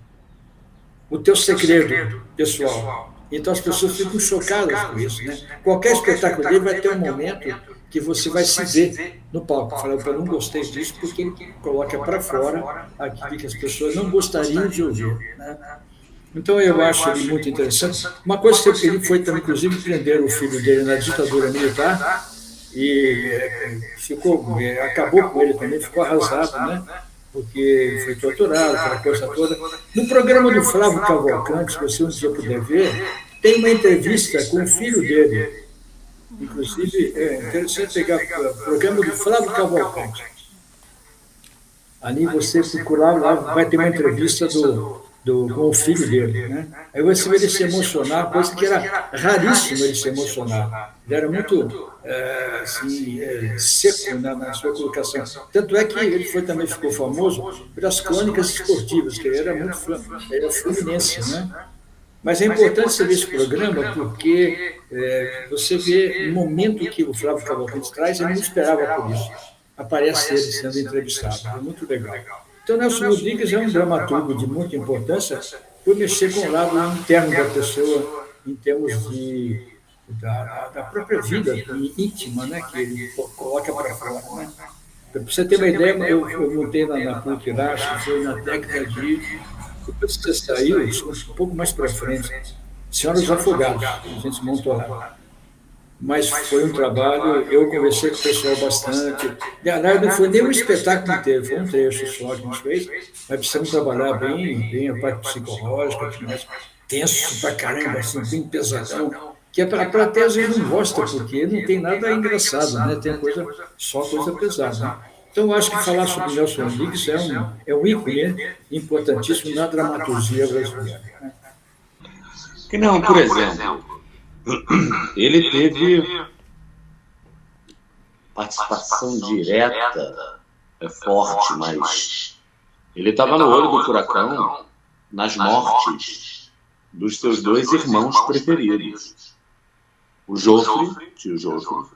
o teu segredo pessoal. Então as pessoas ficam chocadas com isso, né? Qualquer espetáculo dele vai ter um momento que você vai se ver no palco. Falar, eu não gostei disso porque ele coloca para fora aquilo que as pessoas não gostariam de ouvir, né? Então eu acho ele muito interessante. Uma coisa que ele foi também, inclusive, prender o filho dele na ditadura militar e acabou com ele também, ficou arrasado, né? Porque foi torturado, aquela coisa toda. No programa do Flávio Cavalcante, se você um dia puder ver, tem uma entrevista com o filho dele. Inclusive, é interessante pegar o programa do Flávio Cavalcante. Ali você procurar, lá vai ter uma entrevista com o filho dele, né? Aí você vê ele se emocionar, coisa que era raríssimo ele se emocionar. Ele era muito seco na sua colocação. Tanto é que ele também ficou famoso pelas crônicas esportivas, que ele era fluminense, né? Mas é importante você ver esse programa porque você vê o momento que o Flávio Cavalcante traz, ele não esperava por isso. Aparece ele sendo entrevistado. É muito legal. Então, Nelson Rodrigues é um dramaturgo de muita importância por mexer com o lado interno da pessoa, em termos da própria vida íntima, né, que ele coloca para fora. Né? Para você ter uma ideia, eu montei na PUC lá, acho que foi na década de... Depois que você saiu, um pouco mais para frente, Senhoras Afogados, a gente montou lá. Mas foi um trabalho, eu conversei com o pessoal bastante. Não foi nem um espetáculo inteiro, foi um trecho só que a gente fez, mas precisamos trabalhar bem a parte psicológica, tenso pra caramba, assim, bem pesadão, que a plateia às vezes não gosta, porque não tem nada engraçado, né? Tem só coisa pesada. Né? Então, eu acho que falar sobre Nelson Rodrigues é um ícone importantíssimo na dramaturgia brasileira. Né? Que não, por exemplo, ele teve participação direta, forte, mas ele estava no olho do furacão nas mortes dos seus dois irmãos preferidos. O Jofre, tio Jofre,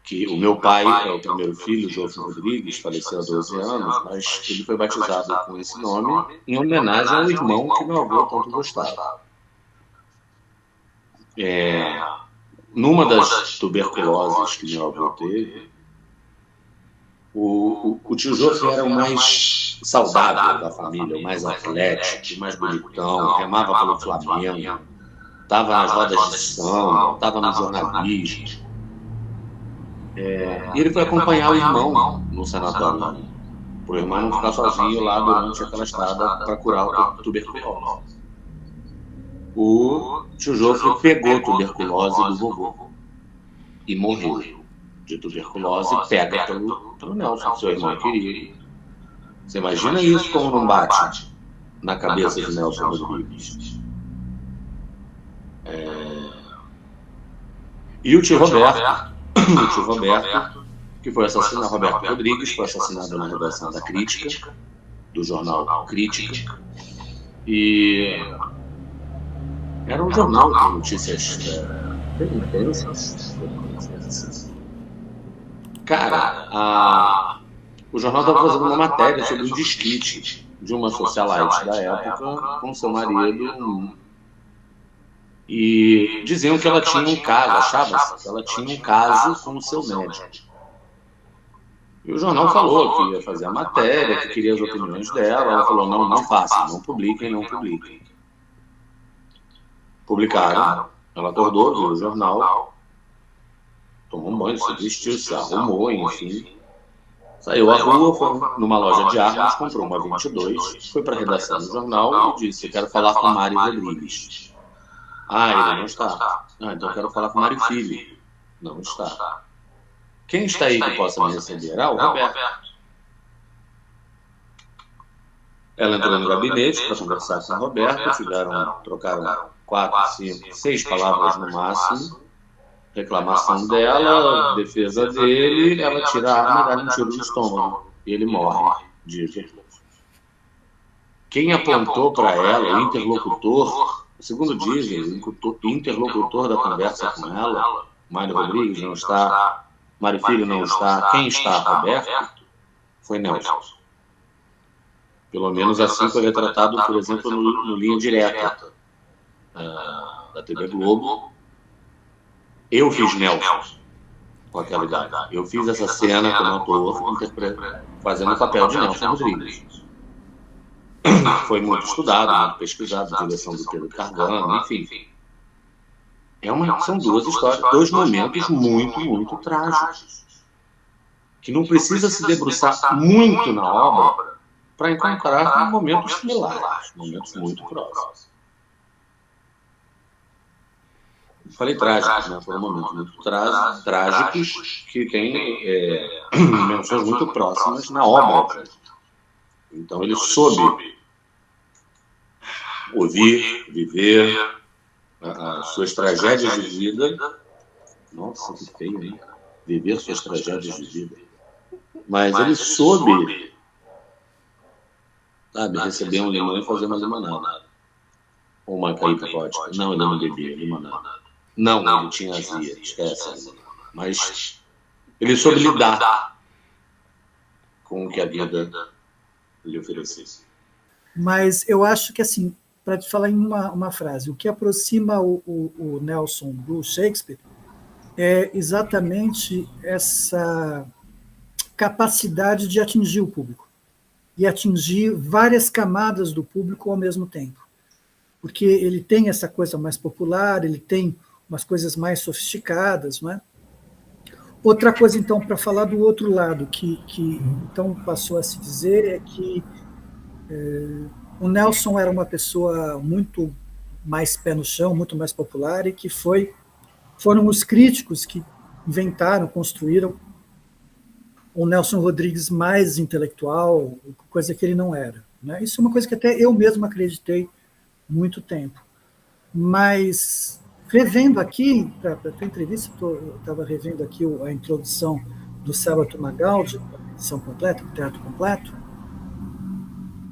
que o meu pai é o primeiro filho, Jofre Rodrigues, faleceu há 12 anos, mas ele foi batizado com esse nome em homenagem ao irmão que meu avô tanto gostava. Numa das tuberculoses que meu avô teve, o tio Jofre era o mais saudável da família, o mais atlético, o mais bonitão, remava pelo Flamengo, estava nas rodas de samba, estava no jornalismo. E ele foi acompanhar o irmão no sanatório, para o irmão não ficar sozinho lá durante aquela estada para curar a tuberculose. O tio Jofre pegou tuberculose do vovô e morreu de tuberculose, pega pelo Nelson, seu irmão querido. Você imagina isso como não bate na cabeça de Nelson Rodrigues? E o tio Roberto, que foi assassinado, Roberto Rodrigues, foi assassinado na redação da Crítica, do jornal Crítica, e era um jornal com notícias bem intensas. Cara, o jornal estava fazendo uma matéria sobre um desquite de uma socialite da época com seu marido, e diziam que ela tinha um caso, achava-se que ela tinha um caso com o seu médico. E o jornal falou que ia fazer a matéria, que queria as opiniões dela. Ela falou, não façam, não publiquem. Publicaram, ela acordou, viu o jornal, tomou um banho, se vestiu, se arrumou, enfim. Saiu à rua, foi numa loja de armas, comprou uma 22, foi para a redação do jornal e disse, eu quero falar com Mário Rodrigues. Ele não está. Então eu quero falar com Mário Filho. Não está. Quem está aí que possa me receber? O Roberto. Ela entrou no gabinete para conversar com o Roberto, trocaram 4, 5, 6 palavras no máximo, reclamação dela, defesa dele, ela tira a arma e dá um tiro no estômago, e ele morre de overdose. Quem apontou para ela, o interlocutor, segundo dizem, o interlocutor da conversa com ela, Mário Rodrigues não está, Mário Filho não está, quem está, Roberto, foi Nelson. Pelo menos assim foi retratado, por exemplo, no Linha Direta da TV Globo. Eu fiz Nelson com aquela idade. Eu fiz essa cena como ator, fazendo o papel de Nelson Rodrigues. Foi muito estudado, muito pesquisado, direção do Pedro Carvalho, enfim. São duas histórias, dois momentos muito, muito trágicos, que não precisa se debruçar muito na obra para encontrar momentos similares, momentos muito próximos. Falei trágicos, né? Foram momentos muito trágicos que têm menções muito próximas na obra. Então ele soube ouvir, viver as suas tragédias de vida. Nossa, que feio, hein? Viver suas tragédias de vida. Mas ele soube, receber um limão e fazer uma limonada. Ou uma caída vodka. Não, ele não bebia limonada. Não, ele tinha azia, esquece. Mas ele soube lidar com o que a vida lhe oferecesse. Mas eu acho que, assim, para te falar em uma frase, o que aproxima o Nelson do Shakespeare é exatamente essa capacidade de atingir o público e atingir várias camadas do público ao mesmo tempo. Porque ele tem essa coisa mais popular, ele tem umas coisas mais sofisticadas, não é? Outra coisa, então, para falar do outro lado, que então passou a se dizer, é que o Nelson era uma pessoa muito mais pé no chão, muito mais popular, e que foram os críticos que inventaram, construíram o Nelson Rodrigues mais intelectual, coisa que ele não era, né? Isso é uma coisa que até eu mesmo acreditei muito tempo. Mas, revendo aqui, para a entrevista, eu estava revendo aqui a introdução do Sábato Magaldi, edição completa, o teatro completo,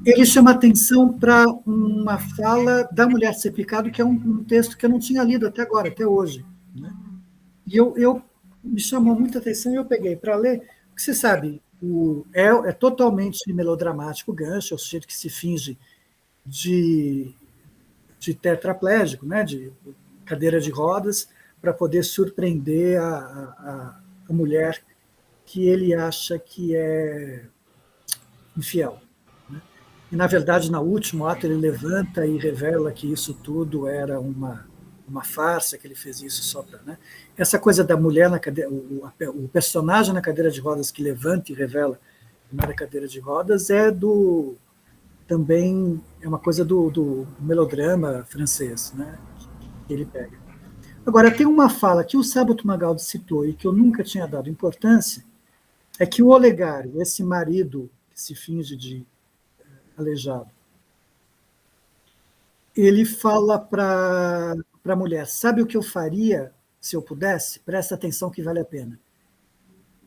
ele chama atenção para uma fala da Mulher Ser Picado, que é um texto que eu não tinha lido até agora, até hoje, né? E me chamou muita atenção e eu peguei para ler, porque você sabe, é totalmente melodramático o Gancho, é o sujeito que se finge de tetraplégico, né, de cadeira de rodas, para poder surpreender a mulher que ele acha que é infiel. Né? E, na verdade, no último ato, ele levanta e revela que isso tudo era uma farsa, que ele fez isso só para... Né? Essa coisa da mulher na cadeira, o personagem na cadeira de rodas que levanta e revela que não era cadeira de rodas também é uma coisa do melodrama francês, né, que ele pega. Agora, tem uma fala que o Sábato Magaldi citou e que eu nunca tinha dado importância, é que o Olegário, esse marido que se finge de aleijado, ele fala para a mulher, sabe o que eu faria se eu pudesse? Presta atenção que vale a pena.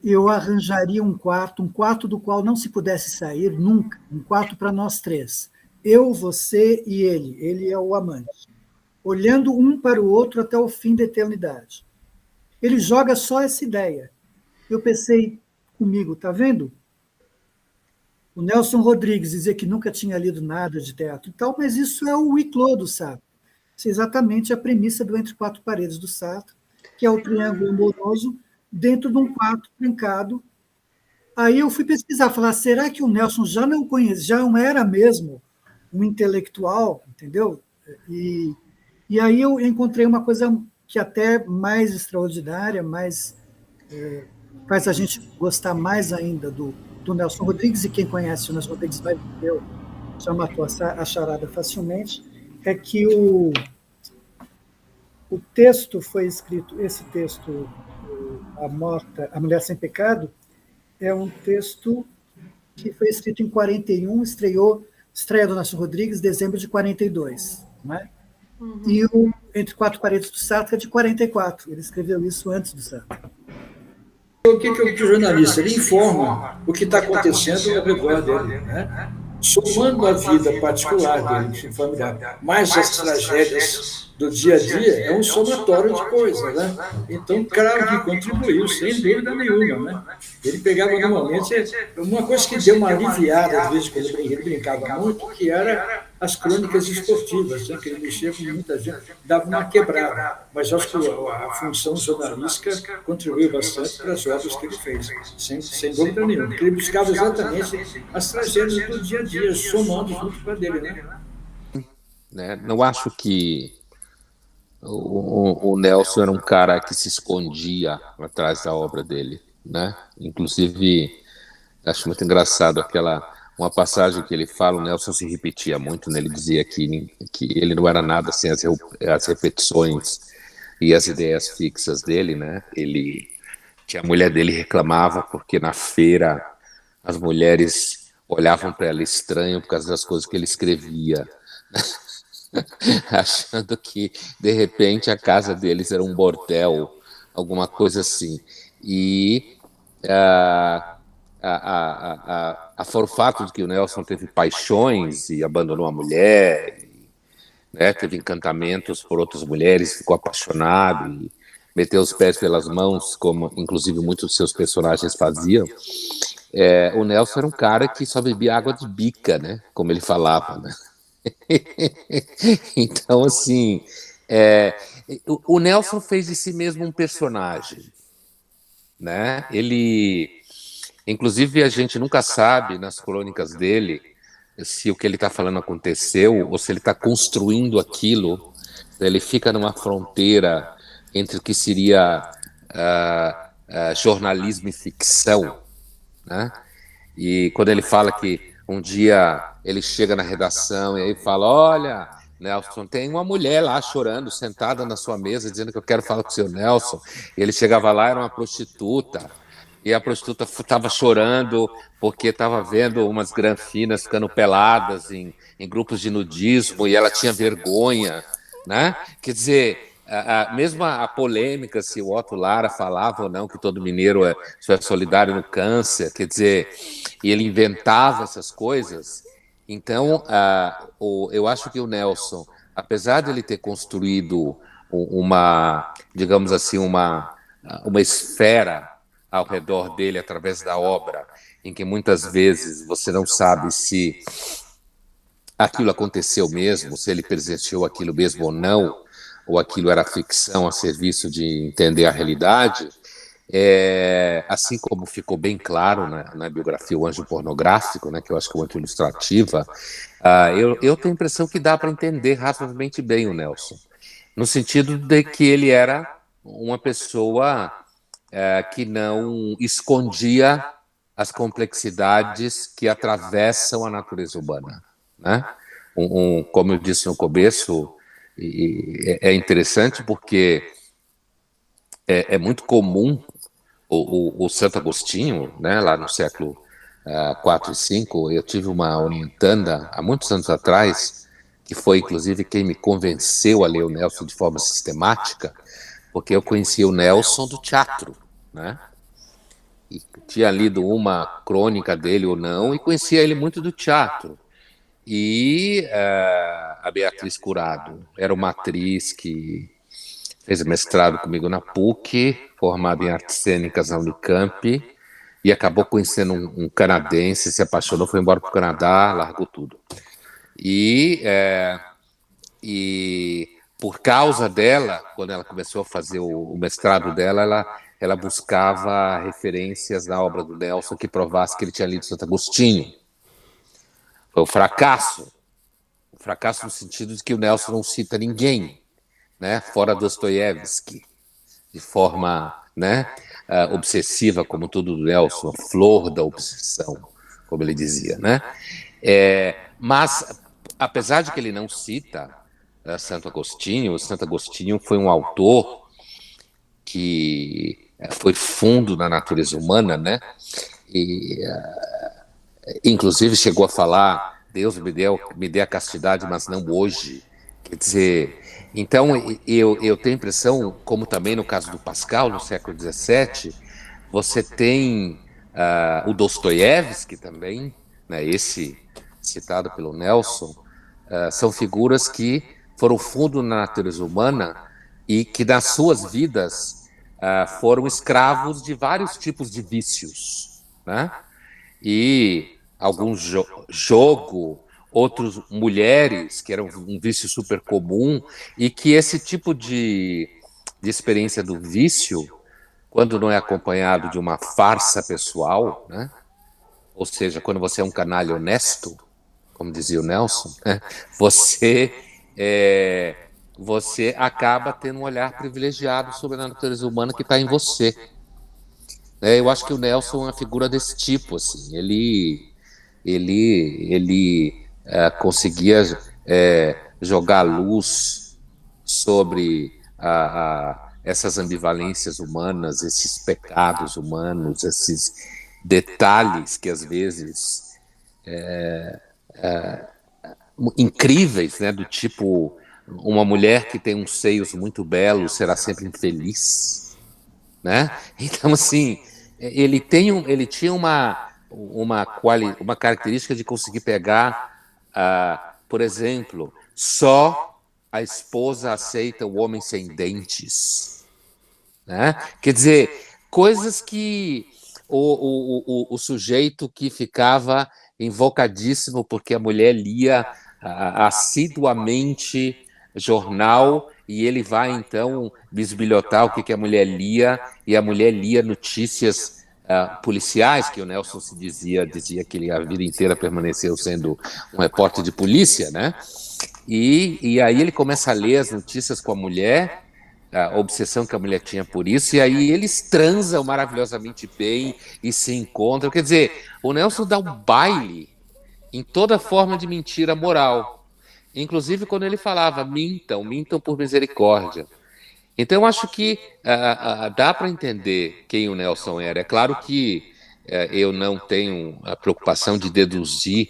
eu arranjaria um quarto do qual não se pudesse sair nunca, um quarto para nós três. Eu, você e ele é o amante, olhando um para o outro até o fim da eternidade. Ele joga só essa ideia. Eu pensei comigo, tá vendo? O Nelson Rodrigues dizia que nunca tinha lido nada de teatro e tal, mas isso é o huis clos do Sartre. Isso é exatamente a premissa do Entre Quatro Paredes do Sartre, que é o triângulo amoroso dentro de um quarto trancado. Aí eu fui pesquisar, falar, será que o Nelson já não conhecia, já não era mesmo um intelectual, entendeu? E aí eu encontrei uma coisa que até mais extraordinária, mais faz a gente gostar mais ainda do Nelson Rodrigues, e quem conhece o Nelson Rodrigues vai ver, já matou a charada facilmente, é que o texto foi escrito, esse texto, A Mulher Sem Pecado, é um texto que foi escrito em 41, estreia do Nelson Rodrigues, dezembro de 42, né? E o Entre Quatro Paredes do Sartre é de 44, ele escreveu isso antes do Sartre. O que o jornalista? Ele informa o que está acontecendo ao redor dele, né? Somando a vida particular dele, familiar, mais as tragédias do dia a dia, é um somatório de coisas, né? Então, claro que contribuiu, sem dúvida nenhuma, né? Ele pegava normalmente uma coisa que deu uma aliviada, às vezes, quando ele brincava muito, que era as crônicas esportivas, né? Que ele mexia com muita gente, dava uma quebrada. Mas acho que a função jornalística contribuiu bastante para as obras que ele fez, sem dúvida nenhuma. Ele buscava exatamente as tragédias do dia a dia, somando junto para dele, né? Não acho que o Nelson era um cara que se escondia atrás da obra dele, né? Inclusive, acho muito engraçado uma passagem que ele fala, o Nelson se repetia muito, né? Ele dizia que ele não era nada sem as repetições e as ideias fixas dele, né? A mulher dele reclamava porque na feira as mulheres olhavam para ela estranho por causa das coisas que ele escrevia, achando que, de repente, a casa deles era um bordel, alguma coisa assim. E fora o fato de que o Nelson teve paixões e abandonou a mulher, né, teve encantamentos por outras mulheres, ficou apaixonado e meteu os pés pelas mãos, como inclusive muitos dos seus personagens faziam. O Nelson era um cara que só bebia água de bica, né, como ele falava, né? Então, assim, o Nelson fez de si mesmo um personagem, né? Inclusive, a gente nunca sabe nas crônicas dele se o que ele está falando aconteceu ou se ele está construindo aquilo. Ele fica numa fronteira entre o que seria jornalismo e ficção, né? E quando ele fala que um dia ele chega na redação e aí fala, olha, Nelson, tem uma mulher lá chorando, sentada na sua mesa, dizendo que eu quero falar com o seu Nelson. E ele chegava lá, era uma prostituta, e a prostituta estava chorando porque estava vendo umas granfinas ficando peladas em grupos de nudismo, e ela tinha vergonha, né? Quer dizer, mesmo a polêmica se o Otto Lara falava ou não que todo mineiro é solidário no câncer, quer dizer, e ele inventava essas coisas. Então, eu acho que o Nelson, apesar de ele ter construído digamos assim, uma esfera ao redor dele através da obra, em que muitas vezes você não sabe se aquilo aconteceu mesmo, se ele presenciou aquilo mesmo ou não, ou aquilo era ficção a serviço de entender a realidade, assim como ficou bem claro na biografia O Anjo Pornográfico, né, que eu acho que é muito ilustrativa, eu tenho a impressão que dá para entender razoavelmente bem o Nelson, no sentido de que ele era uma pessoa que não escondia as complexidades que atravessam a natureza humana, né? Como eu disse no começo, é interessante porque é muito comum o Santo Agostinho, né, lá no século 4 e 5, eu tive uma orientanda há muitos anos atrás, que foi inclusive quem me convenceu a ler o Nelson de forma sistemática, porque eu conhecia o Nelson do teatro, né? e tinha lido uma crônica dele ou não, e conhecia ele muito do teatro. E a Beatriz Curado era uma atriz que fez mestrado comigo na PUC, formada em artes cênicas na Unicamp, e acabou conhecendo um canadense, se apaixonou, foi embora para o Canadá, largou tudo. E por causa dela, quando ela começou a fazer o mestrado dela, ela buscava referências na obra do Nelson que provasse que ele tinha lido Santo Agostinho. Foi um fracasso no sentido de que o Nelson não cita ninguém, né, fora Dostoiévski, de forma, né, obsessiva, como tudo do Nelson, a flor da obsessão, como ele dizia, né? Mas, apesar de que ele não cita Santo Agostinho, o Santo Agostinho foi um autor que foi fundo na natureza humana, né? E, inclusive, chegou a falar: Deus me dê a castidade, mas não hoje. Quer dizer, então, eu tenho a impressão, como também no caso do Pascal, no século XVII, você tem o Dostoiévski também, né, esse citado pelo Nelson, são figuras que foram fundo na natureza humana e que, nas suas vidas, foram escravos de vários tipos de vícios, né? E alguns jogo, outros mulheres, que eram um vício super comum, e que esse tipo de experiência do vício, quando não é acompanhado de uma farsa pessoal, né? Ou seja, quando você é um canalha honesto, como dizia o Nelson, né? Você acaba tendo um olhar privilegiado sobre a natureza humana que está em você. Eu acho que o Nelson é uma figura desse tipo, assim. Ele conseguia jogar luz sobre essas ambivalências humanas, esses pecados humanos, esses detalhes que às vezes incríveis, né, do tipo: uma mulher que tem uns seios muito belos será sempre infeliz, né? Então, assim, ele tinha uma característica de conseguir pegar, por exemplo, só a esposa aceita o homem sem dentes, né? Quer dizer, coisas que o sujeito que ficava invocadíssimo porque a mulher lia assiduamente jornal, e ele vai, então, bisbilhotar o que a mulher lia, e a mulher lia notícias policiais, que o Nelson dizia que ele a vida inteira permaneceu sendo um repórter de polícia, né? E aí ele começa a ler as notícias com a mulher, a obsessão que a mulher tinha por isso, e aí eles transam maravilhosamente bem e se encontram. Quer dizer, o Nelson dá um baile em toda forma de mentira moral, inclusive quando ele falava: mintam por misericórdia. Então, eu acho que dá para entender quem o Nelson era. É claro que eu não tenho a preocupação de deduzir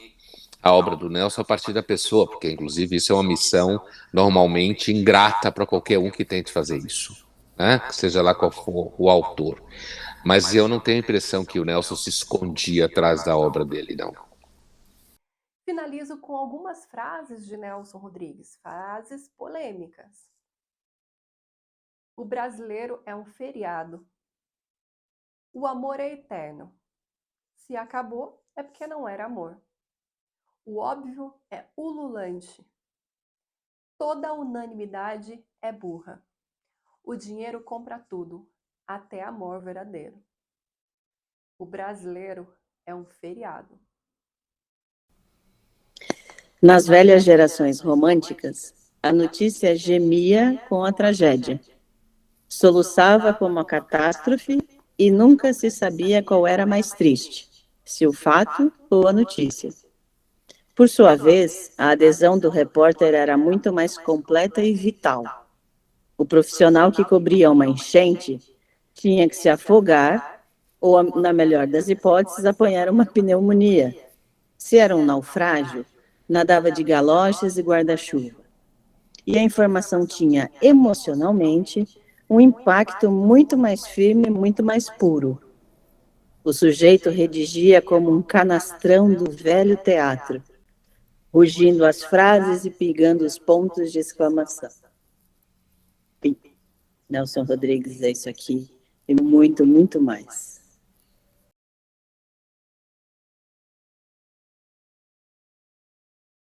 a obra do Nelson a partir da pessoa, porque, inclusive, isso é uma missão normalmente ingrata para qualquer um que tente fazer isso, né? Seja lá qual for o autor. Mas eu não tenho a impressão que o Nelson se escondia atrás da obra dele, não. Finalizo com algumas frases de Nelson Rodrigues, frases polêmicas. O brasileiro é um feriado. O amor é eterno. Se acabou, é porque não era amor. O óbvio é ululante. Toda unanimidade é burra. O dinheiro compra tudo, até amor verdadeiro. O brasileiro é um feriado. Nas velhas gerações românticas, a notícia gemia com a tragédia. Soluçava como a catástrofe e nunca se sabia qual era mais triste, se o fato ou a notícia. Por sua vez, a adesão do repórter era muito mais completa e vital. O profissional que cobria uma enchente tinha que se afogar ou, na melhor das hipóteses, apanhar uma pneumonia. Se era um naufrágio, nadava de galochas e guarda-chuva. E a informação tinha, emocionalmente, um impacto muito mais firme, muito mais puro. O sujeito redigia como um canastrão do velho teatro, rugindo as frases e pingando os pontos de exclamação. Nelson Rodrigues é isso aqui e muito, muito mais.